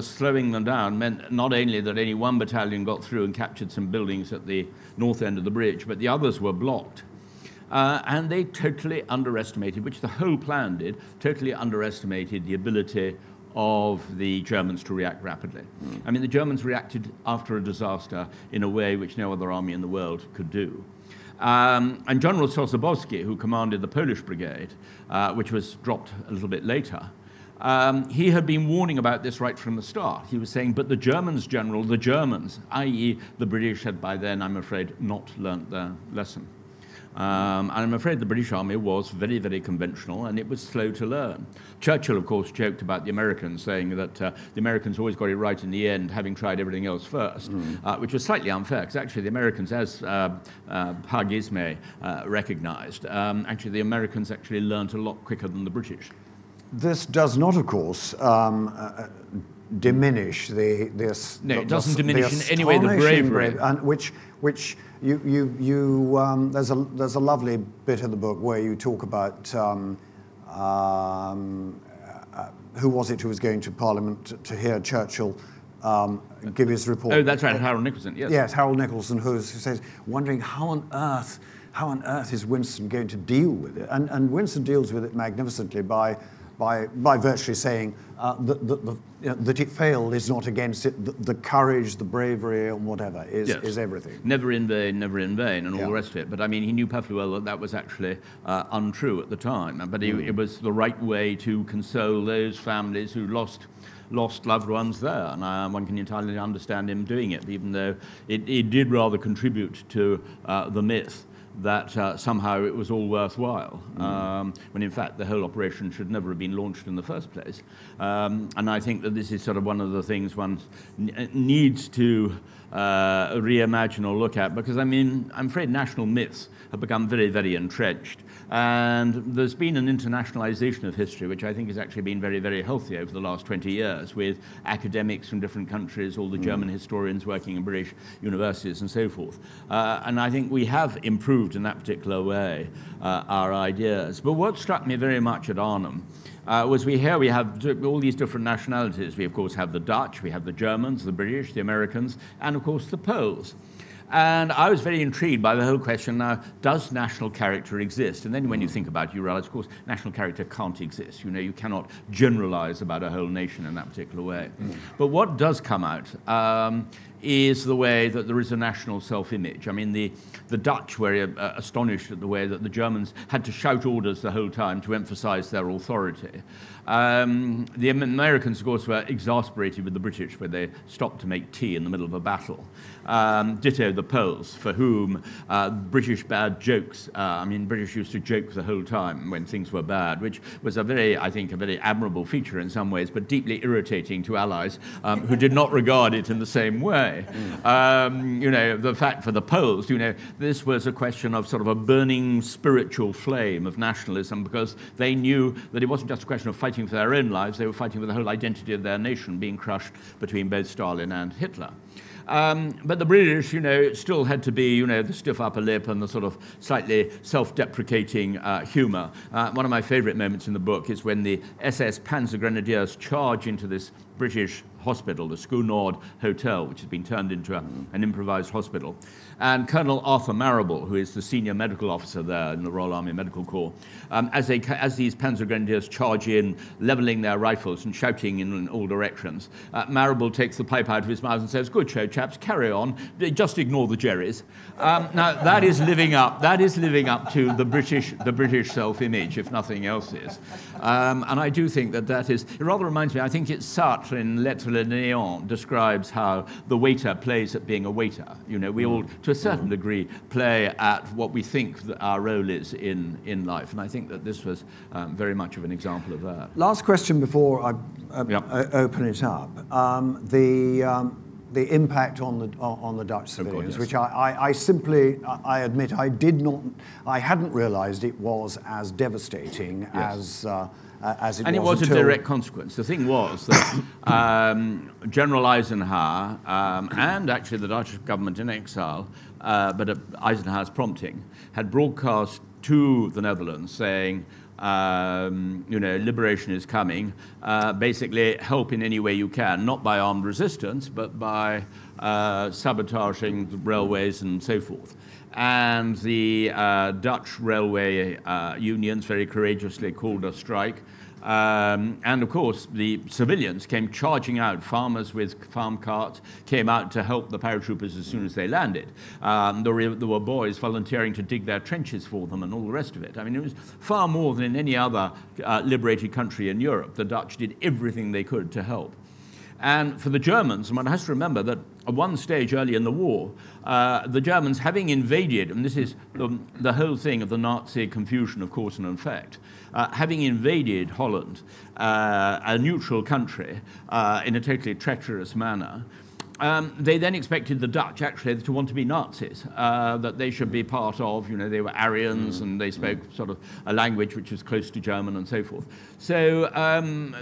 Speaker 2: slowing them down meant not only that only one battalion got through and captured some buildings at the north end of the bridge, but the others were blocked. And they totally underestimated, which the whole plan did, totally underestimated the ability of the Germans to react rapidly. I mean, the Germans reacted after a disaster in a way which no other army in the world could do. And General Sosabowski, who commanded the Polish brigade, which was dropped a little bit later, he had been warning about this right from the start. He was saying, but the Germans, General, the Germans, i.e. the British, had by then, I'm afraid, not learnt their lesson. And I'm afraid the British Army was very, very conventional, and it was slow to learn. Churchill, of course, joked about the Americans, saying that the Americans always got it right in the end, having tried everything else first, which was slightly unfair, because actually the Americans, as Par Gizme recognized, actually the Americans actually learned a lot quicker than the British.
Speaker 1: This does not, of course, diminish
Speaker 2: it doesn't diminish in any way the bravery,
Speaker 1: which there's a lovely bit in the book where you talk about who was it who was going to Parliament to hear Churchill give his report.
Speaker 2: Oh, that's right, Harold Nicholson. Yes.
Speaker 1: Yes, Harold Nicholson, who says, wondering how on earth is Winston going to deal with it? And Winston deals with it magnificently by by virtually saying that it failed is not against it. The courage, the bravery, and whatever is everything.
Speaker 2: Never in vain, and all the rest of it. But I mean, he knew perfectly well that that was actually untrue at the time. But it was the right way to console those families who lost loved ones there, and one can entirely understand him doing it, even though it did rather contribute to the myth that somehow it was all worthwhile, when in fact the whole operation should never have been launched in the first place. And I think that this is sort of one of the things one needs to reimagine or look at, because I mean, I'm afraid national myths have become very, very entrenched. And there's been an internationalization of history, which I think has actually been very, very healthy over the last 20 years, with academics from different countries, all the German historians working in British universities and so forth. And I think we have improved in that particular way our ideas. But what struck me very much at Arnhem was we have all these different nationalities. We, of course, have the Dutch, we have the Germans, the British, the Americans, and, of course, the Poles. And I was very intrigued by the whole question now, does national character exist? And then when you think about it, you realize, of course, national character can't exist. You know, you cannot generalize about a whole nation in that particular way. But what does come out is the way that there is a national self-image. I mean, the Dutch were astonished at the way that the Germans had to shout orders the whole time to emphasize their authority. The Americans, of course, were exasperated with the British when they stopped to make tea in the middle of a battle. Ditto the Poles, for whom British bad jokes, I mean, British used to joke the whole time when things were bad, which was I think, a very admirable feature in some ways, but deeply irritating to allies who did not regard it in the same way. You know, the fact for the Poles, you know, this was a question of sort of a burning spiritual flame of nationalism, because they knew that it wasn't just a question of fighting for their own lives, they were fighting for the whole identity of their nation being crushed between both Stalin and Hitler. But the British, you know, still had to be, you know, the stiff upper lip and the sort of slightly self-deprecating humour. One of my favourite moments in the book is when the SS Panzer Grenadiers charge into this British hospital, the Schoonord Hotel, which has been turned into an improvised hospital. And Colonel Arthur Marrable, who is the senior medical officer there in the Royal Army Medical Corps, as these Panzer Grenadiers charge in, levelling their rifles and shouting in all directions, Marrable takes the pipe out of his mouth and says, "Good show, chaps, carry on, just ignore the Jerrys." Now, that is living up to the British self-image, if nothing else is. And I do think that is, it rather reminds me, I think it's Sartre in Lettres le Néant describes how the waiter plays at being a waiter. You know, we all, to a certain degree, play at what we think that our role is in life. And I think that this was very much of an example of that.
Speaker 1: Last question before I open it up. The impact on the Dutch civilians, which I simply admit I hadn't realised it was as devastating as it
Speaker 2: and
Speaker 1: was.
Speaker 2: And it was a direct consequence. The thing was that General Eisenhower and actually the Dutch government in exile, but at Eisenhower's prompting, had broadcast to the Netherlands saying, you know, liberation is coming. Basically, help in any way you can, not by armed resistance, but by sabotaging the railways and so forth. And the Dutch railway unions very courageously called a strike. And of course, the civilians came charging out. Farmers with farm carts came out to help the paratroopers as soon as they landed. There were boys volunteering to dig their trenches for them and all the rest of it. I mean, it was far more than in any other liberated country in Europe. The Dutch did everything they could to help. And for the Germans, and one has to remember that at one stage early in the war, the Germans, having invaded, and this is the whole thing of the Nazi confusion of cause and effect, having invaded Holland, a neutral country, in a totally treacherous manner, they then expected the Dutch actually to want to be Nazis, that they should be part of, you know, they were Aryans and they spoke sort of a language which was close to German and so forth. So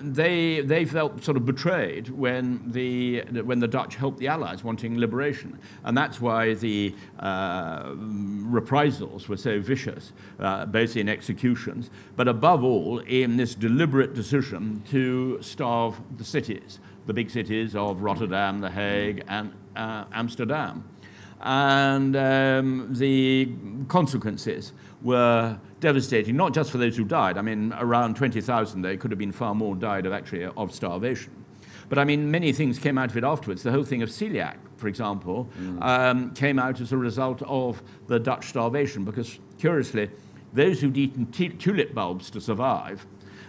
Speaker 2: they felt sort of betrayed when the Dutch helped the Allies wanting liberation. And that's why the reprisals were so vicious, both in executions, but above all in this deliberate decision to starve the cities. The big cities of Rotterdam, The Hague, and Amsterdam. And the consequences were devastating, not just for those who died. I mean, around 20,000, there could have been far more died of starvation. But I mean, many things came out of it afterwards. The whole thing of celiac, for example, came out as a result of the Dutch starvation, because curiously, those who'd eaten tulip bulbs to survive,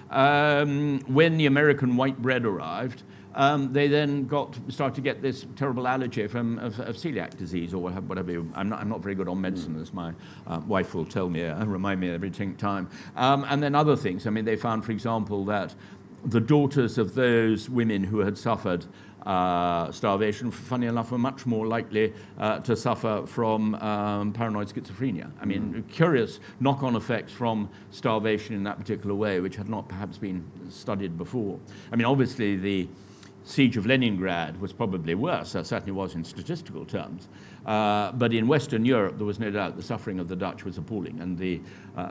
Speaker 2: when the American white bread arrived, they then started to get this terrible allergy of celiac disease, or whatever. I'm not very good on medicine, as my wife will tell me, remind me every time. And then other things. I mean, they found, for example, that the daughters of those women who had suffered starvation, funny enough, were much more likely to suffer from paranoid schizophrenia. I mean, curious knock-on effects from starvation in that particular way, which had not perhaps been studied before. I mean, obviously, the siege of Leningrad was probably worse. That certainly was in statistical terms. But in Western Europe, there was no doubt the suffering of the Dutch was appalling. And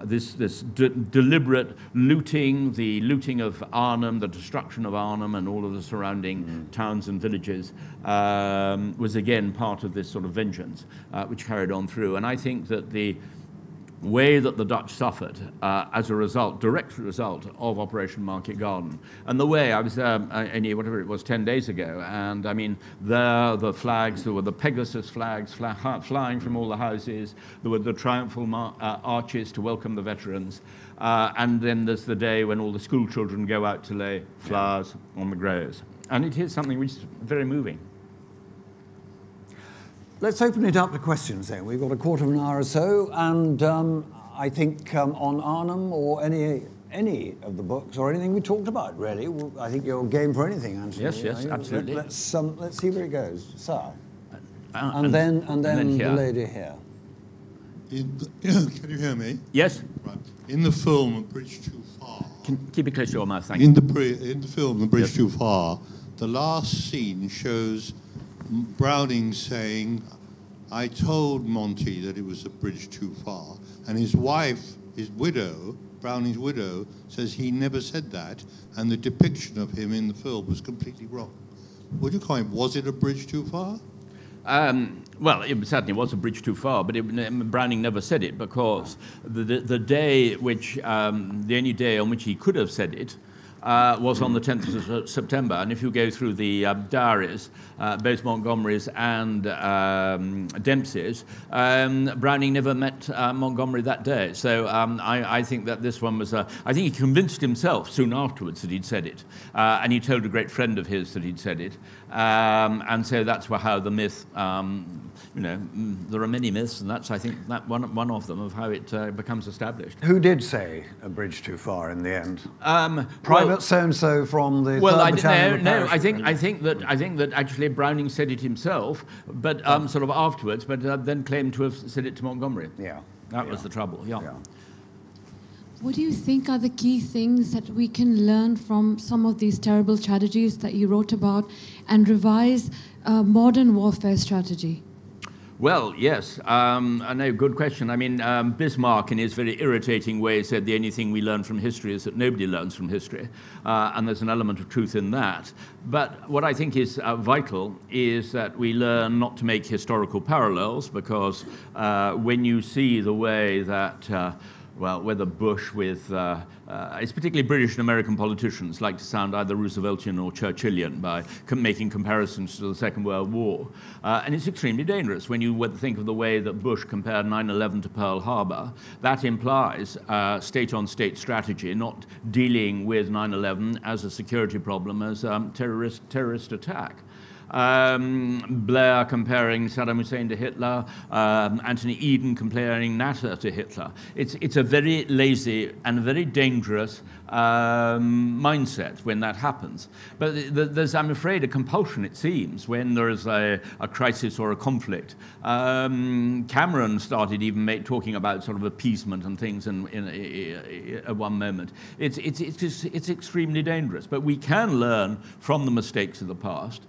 Speaker 2: this deliberate looting, the looting of Arnhem, the destruction of Arnhem and all of the surrounding towns and villages was again part of this sort of vengeance, which carried on through. And I think that the way that the Dutch suffered as a result, direct result of Operation Market Garden. And the way, I was there only, whatever it was, 10 days ago, and I mean, there the flags, there were the Pegasus flags flying from all the houses, there were the triumphal arches to welcome the veterans, and then there's the day when all the school children go out to lay flowers on the graves. And it is something which is very moving.
Speaker 1: Let's open it up to questions then. We've got a quarter of an hour or so, and I think on Arnhem or any of the books or anything we talked about, really, I think you're game for anything, Anthony.
Speaker 2: Yes, absolutely.
Speaker 1: Let's see where it goes. Sir, and then the lady here.
Speaker 3: Can you hear me?
Speaker 2: Yes.
Speaker 3: Right. In the film A Bridge Too Far.
Speaker 2: Keep it close to your mouth, thank you.
Speaker 3: In the film A Bridge Too Far, the last scene shows Browning saying, "I told Monty that it was a bridge too far," and his wife, his widow, Browning's widow, says he never said that, and the depiction of him in the film was completely wrong. Would you comment, was it a bridge too far?
Speaker 2: Well, it certainly was a bridge too far, but Browning never said it, because the day which, the only day on which he could have said it was on the 10th of September. And if you go through the diaries, both Montgomery's and Dempsey's, Browning never met Montgomery that day. So I think that this one was, I think he convinced himself soon afterwards that he'd said it. And he told a great friend of his that he'd said it. And so that's how the myth, you know, there are many myths, and that's, I think, that one of them, of how it becomes established.
Speaker 1: Who did say a bridge too far in the end?
Speaker 2: Private
Speaker 1: so-and-so from the
Speaker 2: well,
Speaker 1: I
Speaker 2: think that actually Browning said it himself, but sort of afterwards, but then claimed to have said it to Montgomery.
Speaker 1: Yeah,
Speaker 2: that was the trouble. Yeah.
Speaker 4: What do you think are the key things that we can learn from some of these terrible tragedies that you wrote about and revise modern warfare strategy?
Speaker 2: Well, yes, I know, good question. I mean, Bismarck, in his very irritating way, said the only thing we learn from history is that nobody learns from history, and there's an element of truth in that. But what I think is vital is that we learn not to make historical parallels, because when you see the way that well, whether Bush with, it's particularly British and American politicians like to sound either Rooseveltian or Churchillian by making comparisons to the Second World War. And it's extremely dangerous when you think of the way that Bush compared 9/11 to Pearl Harbor. That implies state-on-state strategy, not dealing with 9/11 as a security problem, as terrorist attack. Blair comparing Saddam Hussein to Hitler, Anthony Eden comparing Nasser to Hitler. It's a very lazy and very dangerous mindset when that happens. But there's, I'm afraid, a compulsion, it seems, when there is a crisis or a conflict. Cameron started even talking about sort of appeasement and things at one moment. It's extremely dangerous, but we can learn from the mistakes of the past.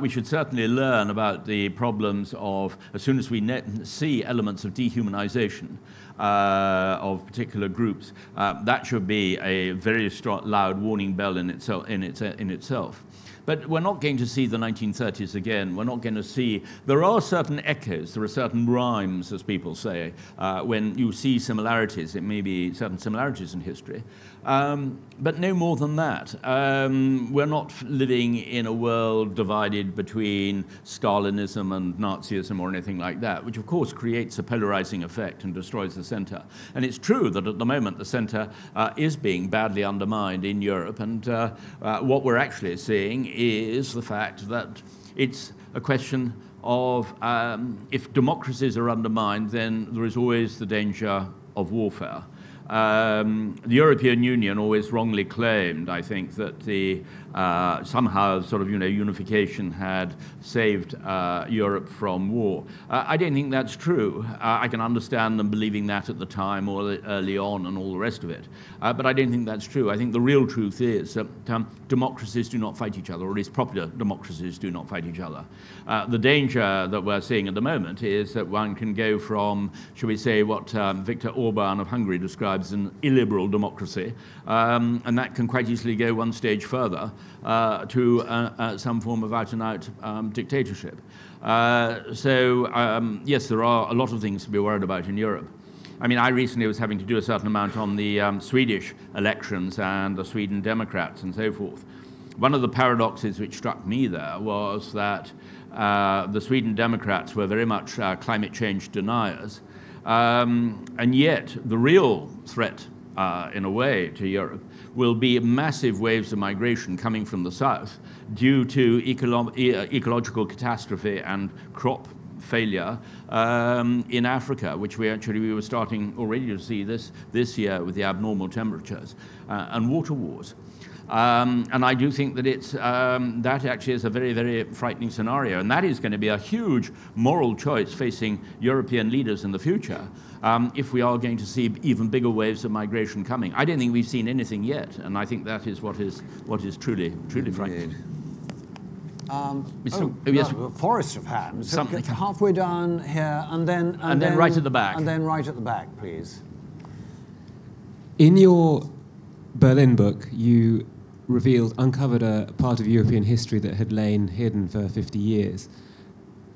Speaker 2: We should certainly learn about the problems of, as soon as we see elements of dehumanization of particular groups, that should be a very strong, loud warning bell in itself. But we're not going to see the 1930s again. We're not going to see... There are certain echoes, there are certain rhymes, as people say. When you see similarities, it may be certain similarities in history. But no more than that. We're not living in a world divided between Stalinism and Nazism or anything like that, which of course creates a polarizing effect and destroys the center. And it's true that at the moment the center is being badly undermined in Europe, and what we're actually seeing is the fact that it's a question of if democracies are undermined, then there is always the danger of warfare. The European Union always wrongly claimed, I think, that the somehow sort of, unification had saved Europe from war. I don't think that's true. I can understand them believing that at the time or early on and all the rest of it. But I don't think that's true. I think the real truth is that democracies do not fight each other, or at least proper democracies do not fight each other. The danger that we're seeing at the moment is that one can go from, shall we say, what Viktor Orban of Hungary describes as an illiberal democracy, and that can quite easily go one stage further to some form of out-and-out dictatorship. Yes, there are a lot of things to be worried about in Europe. I mean, I recently was having to do a certain amount on the Swedish elections and the Sweden Democrats and so forth. One of the paradoxes which struck me there was that the Sweden Democrats were very much climate change deniers, and yet the real threat, in a way, to Europe will be massive waves of migration coming from the south due to ecological catastrophe and crop failure in Africa, which we were starting already to see this year with the abnormal temperatures and water wars. And I do think that that actually is a very, very frightening scenario, and that is going to be a huge moral choice facing European leaders in the future if we are going to see even bigger waves of migration coming. I don't think we've seen anything yet, and I think that is what is truly frightening.
Speaker 1: Yes, a forest of hands.
Speaker 2: Something.
Speaker 1: Halfway down here, and then
Speaker 2: right at the back.
Speaker 1: And then right at the back, please.
Speaker 5: In your Berlin book, you uncovered a part of European history that had lain hidden for 50 years.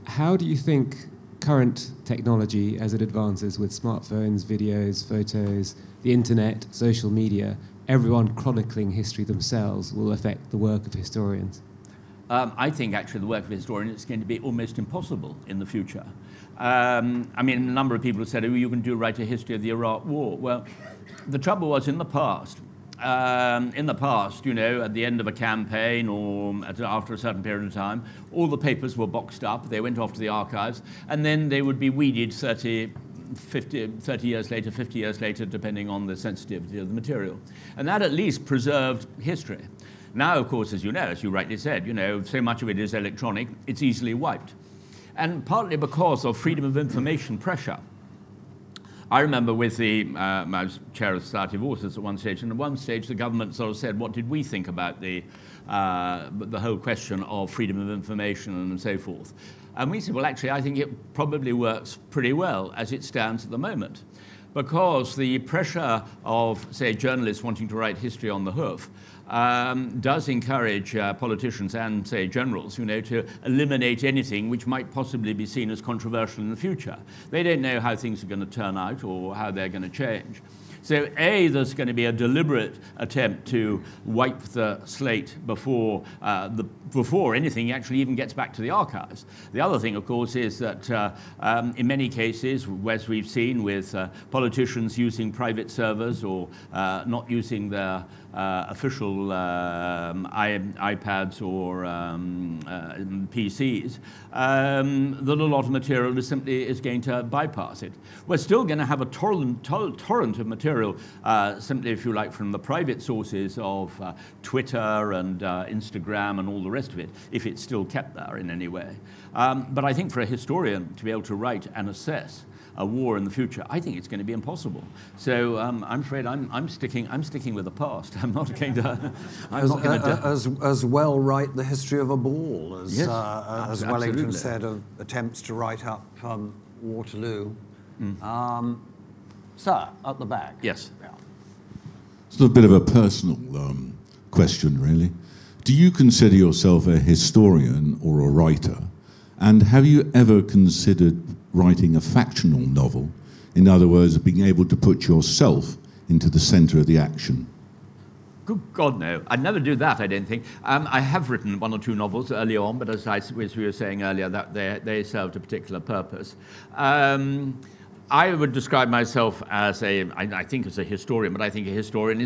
Speaker 5: How do you think current technology, as it advances with smartphones, videos, photos, the internet, social media, everyone chronicling history themselves, will affect the work of historians?
Speaker 2: I think actually the work of a historian is going to be almost impossible in the future. I mean, a number of people have said, oh, you can write a history of the Iraq War. Well, the trouble was in the past, at the end of a campaign or after a certain period of time, all the papers were boxed up, they went off to the archives, and then they would be weeded 30 years later, 50 years later, depending on the sensitivity of the material. And that at least preserved history. Now, of course, as you know, as you rightly said, so much of it is electronic, it's easily wiped. And partly because of freedom of information pressure. I remember with I was chair of the Society of Authors at one stage, and at one stage the government sort of said, what did we think about the whole question of freedom of information and so forth? And we said, well, actually, I think it probably works pretty well as it stands at the moment. Because the pressure of, say, journalists wanting to write history on the hoof does encourage politicians and, say, generals, to eliminate anything which might possibly be seen as controversial in the future. They don't know how things are going to turn out or how they're going to change. So, A, there's going to be a deliberate attempt to wipe the slate before anything actually even gets back to the archives. The other thing, of course, is that in many cases, as we've seen with politicians using private servers or not using their official iPads or PCs, that a lot of material is going to bypass it. We're still going to have a torrent of material, simply, if you like, from the private sources of Twitter and Instagram and all the rest of it, if it's still kept there in any way. But I think for a historian to be able to write and assess a war in the future, I think it's going to be impossible. So I'm afraid I'm sticking with the past. I'm not going to.
Speaker 1: As well write the history of a ball as,
Speaker 2: yes,
Speaker 1: as Wellington said of attempts to write up Waterloo. Sir, at the back.
Speaker 2: Yes.
Speaker 1: Yeah.
Speaker 6: It's a bit of a personal question, really. do you consider yourself a historian or a writer? And have you ever considered writing a factional novel? In other words, being able to put yourself into the center of the action?
Speaker 2: Good God, no. I'd never do that, I don't think. I have written 1 or 2 novels early on, but as we were saying earlier, that they served a particular purpose. I would describe myself as I think as a historian, but I think a historian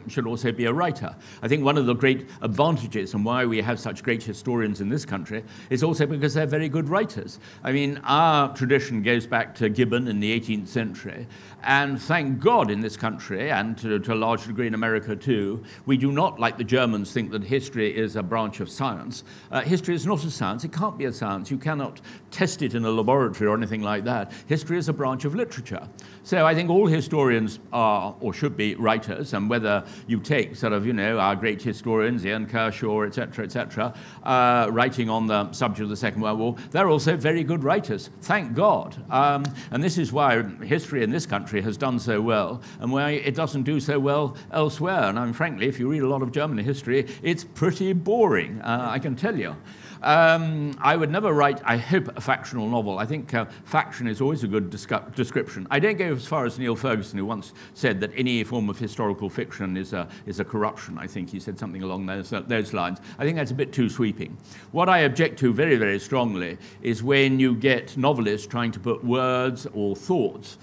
Speaker 2: should also be a writer. I think one of the great advantages and why we have such great historians in this country is also because they're very good writers. I mean, our tradition goes back to Gibbon in the 18th century, and thank God in this country, and to a large degree in America too, we do not, like the Germans, think that history is a branch of science. History is not a science. It can't be a science. You cannot test it in a laboratory or anything like that. History is a branch of literature. So I think all historians are, or should be, writers, and whether you take sort of, our great historians, Ian Kershaw, etc., writing on the subject of the Second World War, they're also very good writers, thank God. And this is why history in this country has done so well, and why it doesn't do so well elsewhere. And frankly, if you read a lot of German history, it's pretty boring, I can tell you. I would never write, I hope, a factional novel. I think faction is always a good description. I don't go as far as Neil Ferguson, who once said that any form of historical fiction is a corruption. I think he said something along those lines. I think that's a bit too sweeping. What I object to very, very strongly is when you get novelists trying to put words or thoughts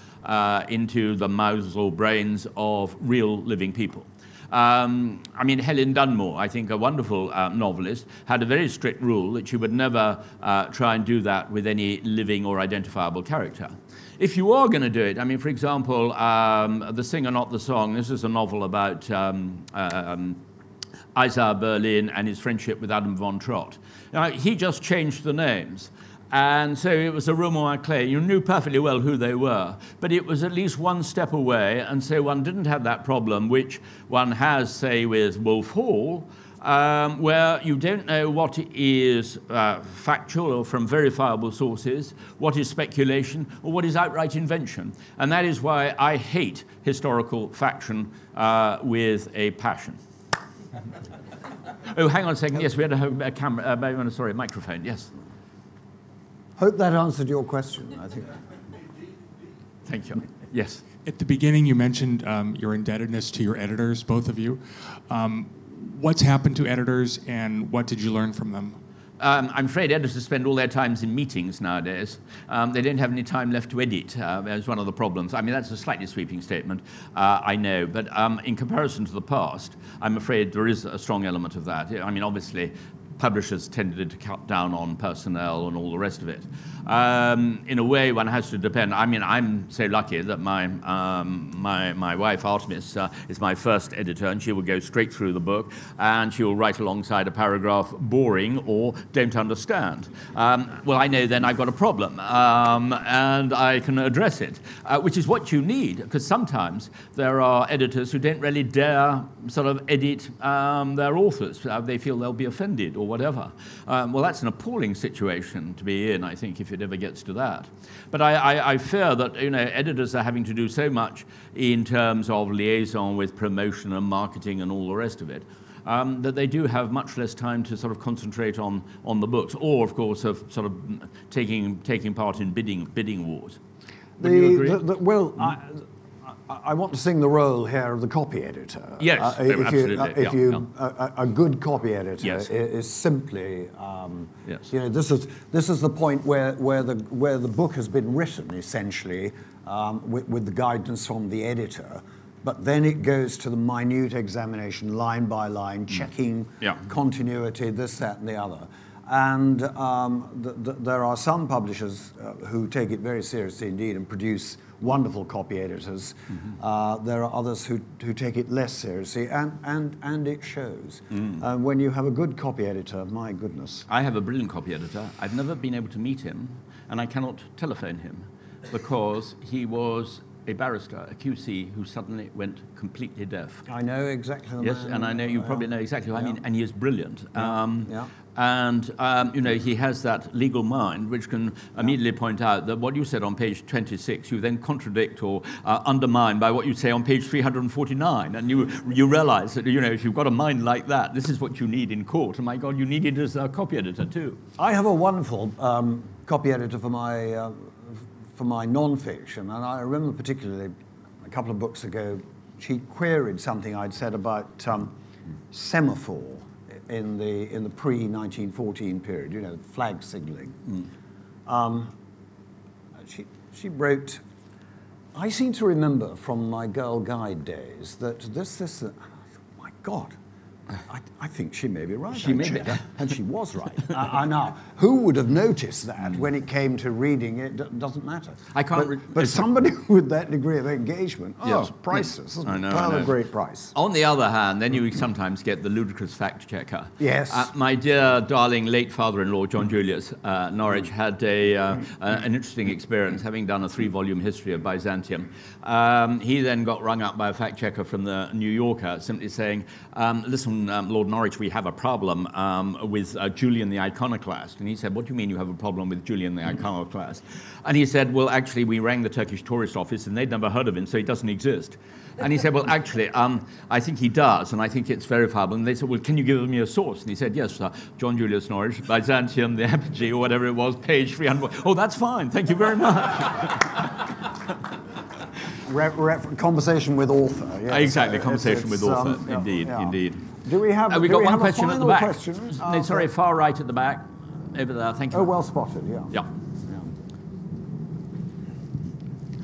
Speaker 2: into the mouths or brains of real living people. I mean, Helen Dunmore, I think a wonderful novelist, had a very strict rule that she would never try and do that with any living or identifiable character. If you are going to do it, I mean, for example, The Singer Not the Song, this is a novel about Isaiah Berlin and his friendship with Adam von Trott. Now, he just changed the names. And so it was a roman à clef. You knew perfectly well who they were, but it was at least one step away, and so one didn't have that problem which one has, say, with Wolf Hall, where you don't know what is factual or from verifiable sources, what is speculation, or what is outright invention. And that is why I hate historical faction with a passion. Oh, hang on a second. Yes, we had a camera, a microphone, yes.
Speaker 1: Hope that answered your question, I think.
Speaker 2: Thank you. Yes.
Speaker 7: At the beginning, you mentioned your indebtedness to your editors, both of you. What's happened to editors, and what did you learn from them?
Speaker 2: I'm afraid editors spend all their time in meetings nowadays. They don't have any time left to edit. That's one of the problems. I mean, that's a slightly sweeping statement, I know. But in comparison to the past, I'm afraid there is a strong element of that. I mean, obviously, publishers tended to cut down on personnel and all the rest of it. In a way, one has to depend. I mean, I'm so lucky that my wife, Artemis, is my first editor, and she will go straight through the book, and she will write alongside a paragraph, boring or don't understand. Well, I know then I've got a problem, and I can address it, which is what you need, because sometimes there are editors who don't really dare sort of edit their authors. They feel they'll be offended or whatever. Well, that's an appalling situation to be in, I think, if it ever gets to that. But I fear that editors are having to do so much in terms of liaison with promotion and marketing and all the rest of it, that they do have much less time to sort of concentrate on the books, or of course of sort of taking part in bidding wars. Would you agree?
Speaker 1: I want to sing the role here of the copy editor.
Speaker 2: Yes, absolutely.
Speaker 1: A good copy editor is simply, this is the point where the book has been written essentially with the guidance from the editor, but then it goes to the minute examination, line by line, checking continuity, this, that, and the other. And there are some publishers who take it very seriously indeed and produce wonderful copy editors. There are others who take it less seriously, and it shows. When you have a good copy editor, my goodness.
Speaker 2: I have a brilliant copy editor. I've never been able to meet him, and I cannot telephone him because he was a barrister, a QC, who suddenly went completely deaf.
Speaker 1: I know exactly.
Speaker 2: Yes, and I know you probably know exactly what I mean, and he is brilliant. And you know, he has that legal mind which can immediately point out that what you said on page 26, you then contradict or undermine by what you say on page 349. And you realize that, you know, if you've got a mind like that, this is what you need in court. And my God, you need it as a copy editor too.
Speaker 1: I have a wonderful copy editor for my non-fiction, and I remember particularly a couple of books ago, she queried something I'd said about semaphore in the pre-1914 period, you know, flag signaling. She wrote, I seem to remember from my Girl Guide days that my God, I think she may be right.
Speaker 2: She may be.
Speaker 1: And she was right. Now, who would have noticed that when it came to reading it? Doesn't matter.
Speaker 2: I can't.
Speaker 1: But somebody with that degree of engagement,
Speaker 2: yes.
Speaker 1: Priceless.
Speaker 2: I know.
Speaker 1: A great price.
Speaker 2: On the other hand, then you sometimes get the ludicrous fact checker.
Speaker 1: Yes.
Speaker 2: My dear, darling, late father-in-law, John Julius Norwich, had an interesting experience, having done a 3-volume history of Byzantium. He then got rung up by a fact checker from the New Yorker, simply saying, listen, Lord Norwich, we have a problem with Julian the Iconoclast. And he said, what do you mean you have a problem with Julian the Iconoclast? And he said, well, actually, we rang the Turkish tourist office and they'd never heard of him, so he doesn't exist. And he said, well, actually, I think he does, and I think it's verifiable. And they said, well, can you give me a source? And he said, yes, John Julius Norwich, Byzantium, the Apogee, or whatever it was, page 300. Oh, that's fine. Thank you very much.
Speaker 1: Conversation with author. Yes.
Speaker 2: Exactly, conversation with author. Indeed, indeed.
Speaker 1: Do we have?
Speaker 2: We got one question at the back.
Speaker 1: Question?
Speaker 2: No, sorry, far right at the back, over there. Thank you.
Speaker 1: Oh, well spotted. Yeah.
Speaker 2: Yeah.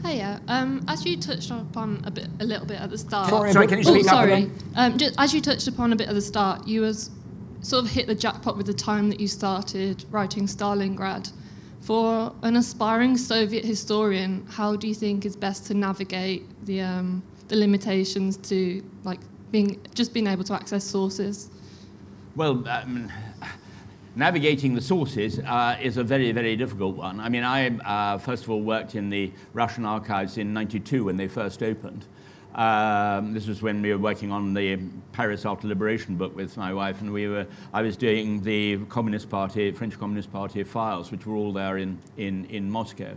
Speaker 8: Hiya. As you touched upon a little bit at the start.
Speaker 2: Sorry, can you speak up again?
Speaker 8: Just as you touched upon a bit at the start, you sort of hit the jackpot with the time that you started writing Stalingrad. For an aspiring Soviet historian, how do you think is best to navigate the limitations to being able to access sources?
Speaker 2: Well, navigating the sources is a very, very difficult one. I mean, I first of all worked in the Russian archives in '92 when they first opened. This was when we were working on the Paris After Liberation book with my wife, and I was doing the Communist Party, French Communist Party files, which were all there in Moscow.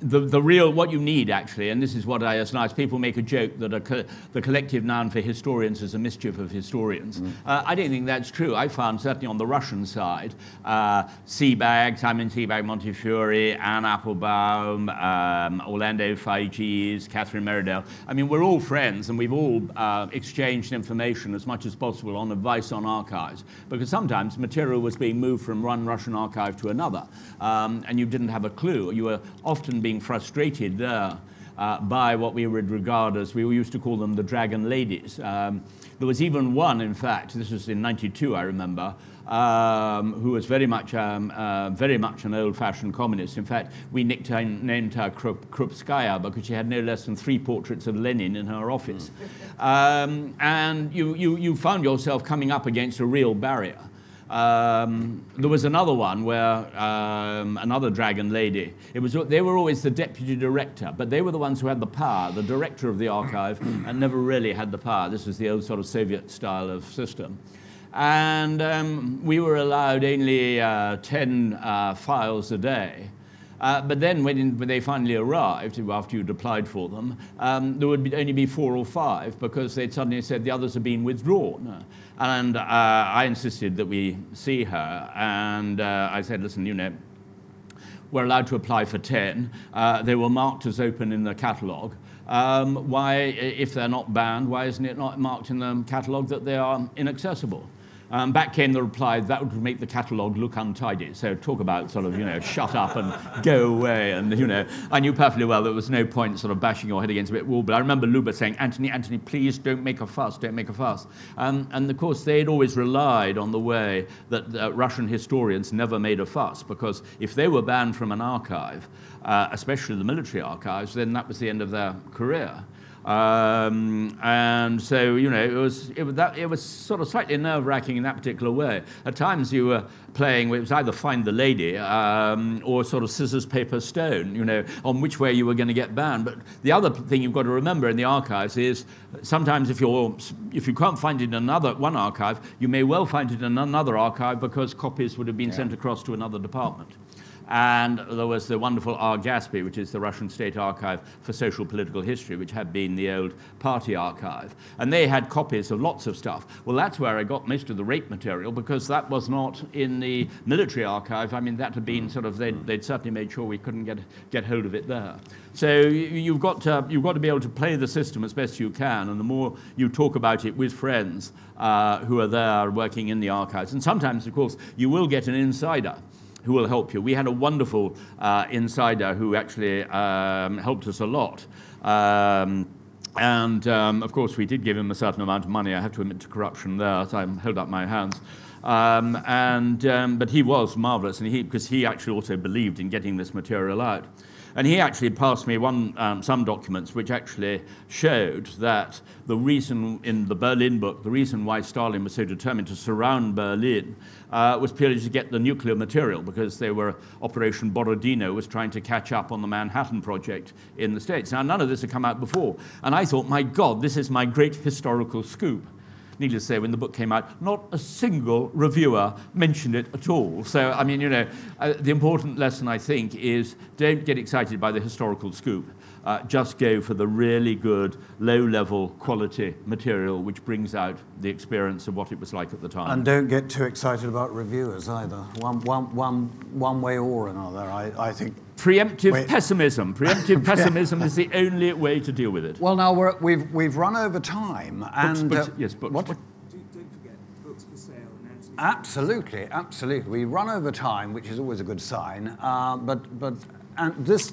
Speaker 2: The real, what you need actually, and this is what it's nice, people make a joke that the collective noun for historians is a mischief of historians. I don't think that's true. I found certainly on the Russian side, Seebag, Simon Seebag, Montefiore, Anne Applebaum, Orlando Figes, Catherine Meridell. I mean, we're all friends and we've all exchanged information as much as possible on advice on archives, because sometimes material was being moved from one Russian archive to another, and you didn't have a clue. You were often being frustrated there by what we would regard as, we used to call them the dragon ladies. There was even one, in fact, this was in '92, I remember, who was very much an old-fashioned communist. In fact, we named her Krupskaya because she had no less than 3 portraits of Lenin in her office. And you found yourself coming up against a real barrier. There was another one where another dragon lady, they were always the deputy director, but they were the ones who had the power. The director of the archive and never really had the power. This was the old sort of Soviet style of system. And we were allowed only 10 files a day. But then when they finally arrived, after you'd applied for them, there would only be 4 or 5 because they'd suddenly said the others had been withdrawn. And I insisted that we see her, and I said, listen, you know, we're allowed to apply for 10. They were marked as open in the catalogue. Why, if they're not banned, why isn't it not marked in the catalogue that they are inaccessible? Back came the reply, that would make the catalogue look untidy. So talk about sort of, you know, shut up and go away. And, you know, I knew perfectly well there was no point sort of bashing your head against a bit wall. But I remember Luba saying, Anthony, please don't make a fuss, don't make a fuss. And of course, they'd always relied on the way that Russian historians never made a fuss, because if they were banned from an archive, especially the military archives, then that was the end of their career. And so, you know, it was sort of slightly nerve-wracking in that particular way. At times you were playing, it was either Find the Lady or sort of scissors, paper, stone, you know, on which way you were going to get banned. But the other thing you've got to remember in the archives is sometimes if you can't find it in one archive, you may well find it in another archive because copies would have been sent across to another department. And there was the wonderful R. Gaspy, which is the Russian State Archive for Social Political History, which had been the old party archive. And they had copies of lots of stuff. Well, that's where I got most of the rape material, because that was not in the military archive. I mean, that had been sort of, they'd certainly made sure we couldn't get hold of it there. So you've got to be able to play the system as best you can, and the more you talk about it with friends who are there working in the archives. And sometimes, of course, you will get an insider who will help you. We had a wonderful insider who actually helped us a lot. Of course, we did give him a certain amount of money. I have to admit to corruption there, so I held up my hands. But he was marvelous, and because he actually also believed in getting this material out. And he actually passed me some documents which actually showed that the reason in the Berlin book, the reason why Stalin was so determined to surround Berlin was purely to get the nuclear material, because Operation Borodino was trying to catch up on the Manhattan Project in the States. Now, none of this had come out before. And I thought, my God, this is my great historical scoop. Needless to say, when the book came out, not a single reviewer mentioned it at all. So, I mean, you know, the important lesson, I think, is don't get excited by the historical scoop. Just go for the really good, low-level quality material which brings out the experience of what it was like at the time.
Speaker 1: And don't get too excited about reviewers either, one way or another, I think.
Speaker 2: Preemptive pessimism. Preemptive pessimism is the only way to deal with it.
Speaker 1: Well, now we've run over time, and
Speaker 2: books.
Speaker 1: What?
Speaker 5: Don't forget books for sale. And
Speaker 1: absolutely, absolutely. We run over time, which is always a good sign. And this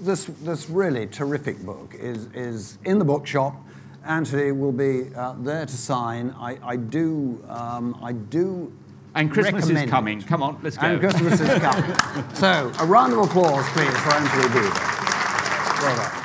Speaker 1: really terrific book is in the bookshop. Anthony will be there to sign. I do.
Speaker 2: And Christmas is coming. Come on, let's go.
Speaker 1: And Christmas is coming. So, a round of applause, please, for Anthony Beevor. Well done.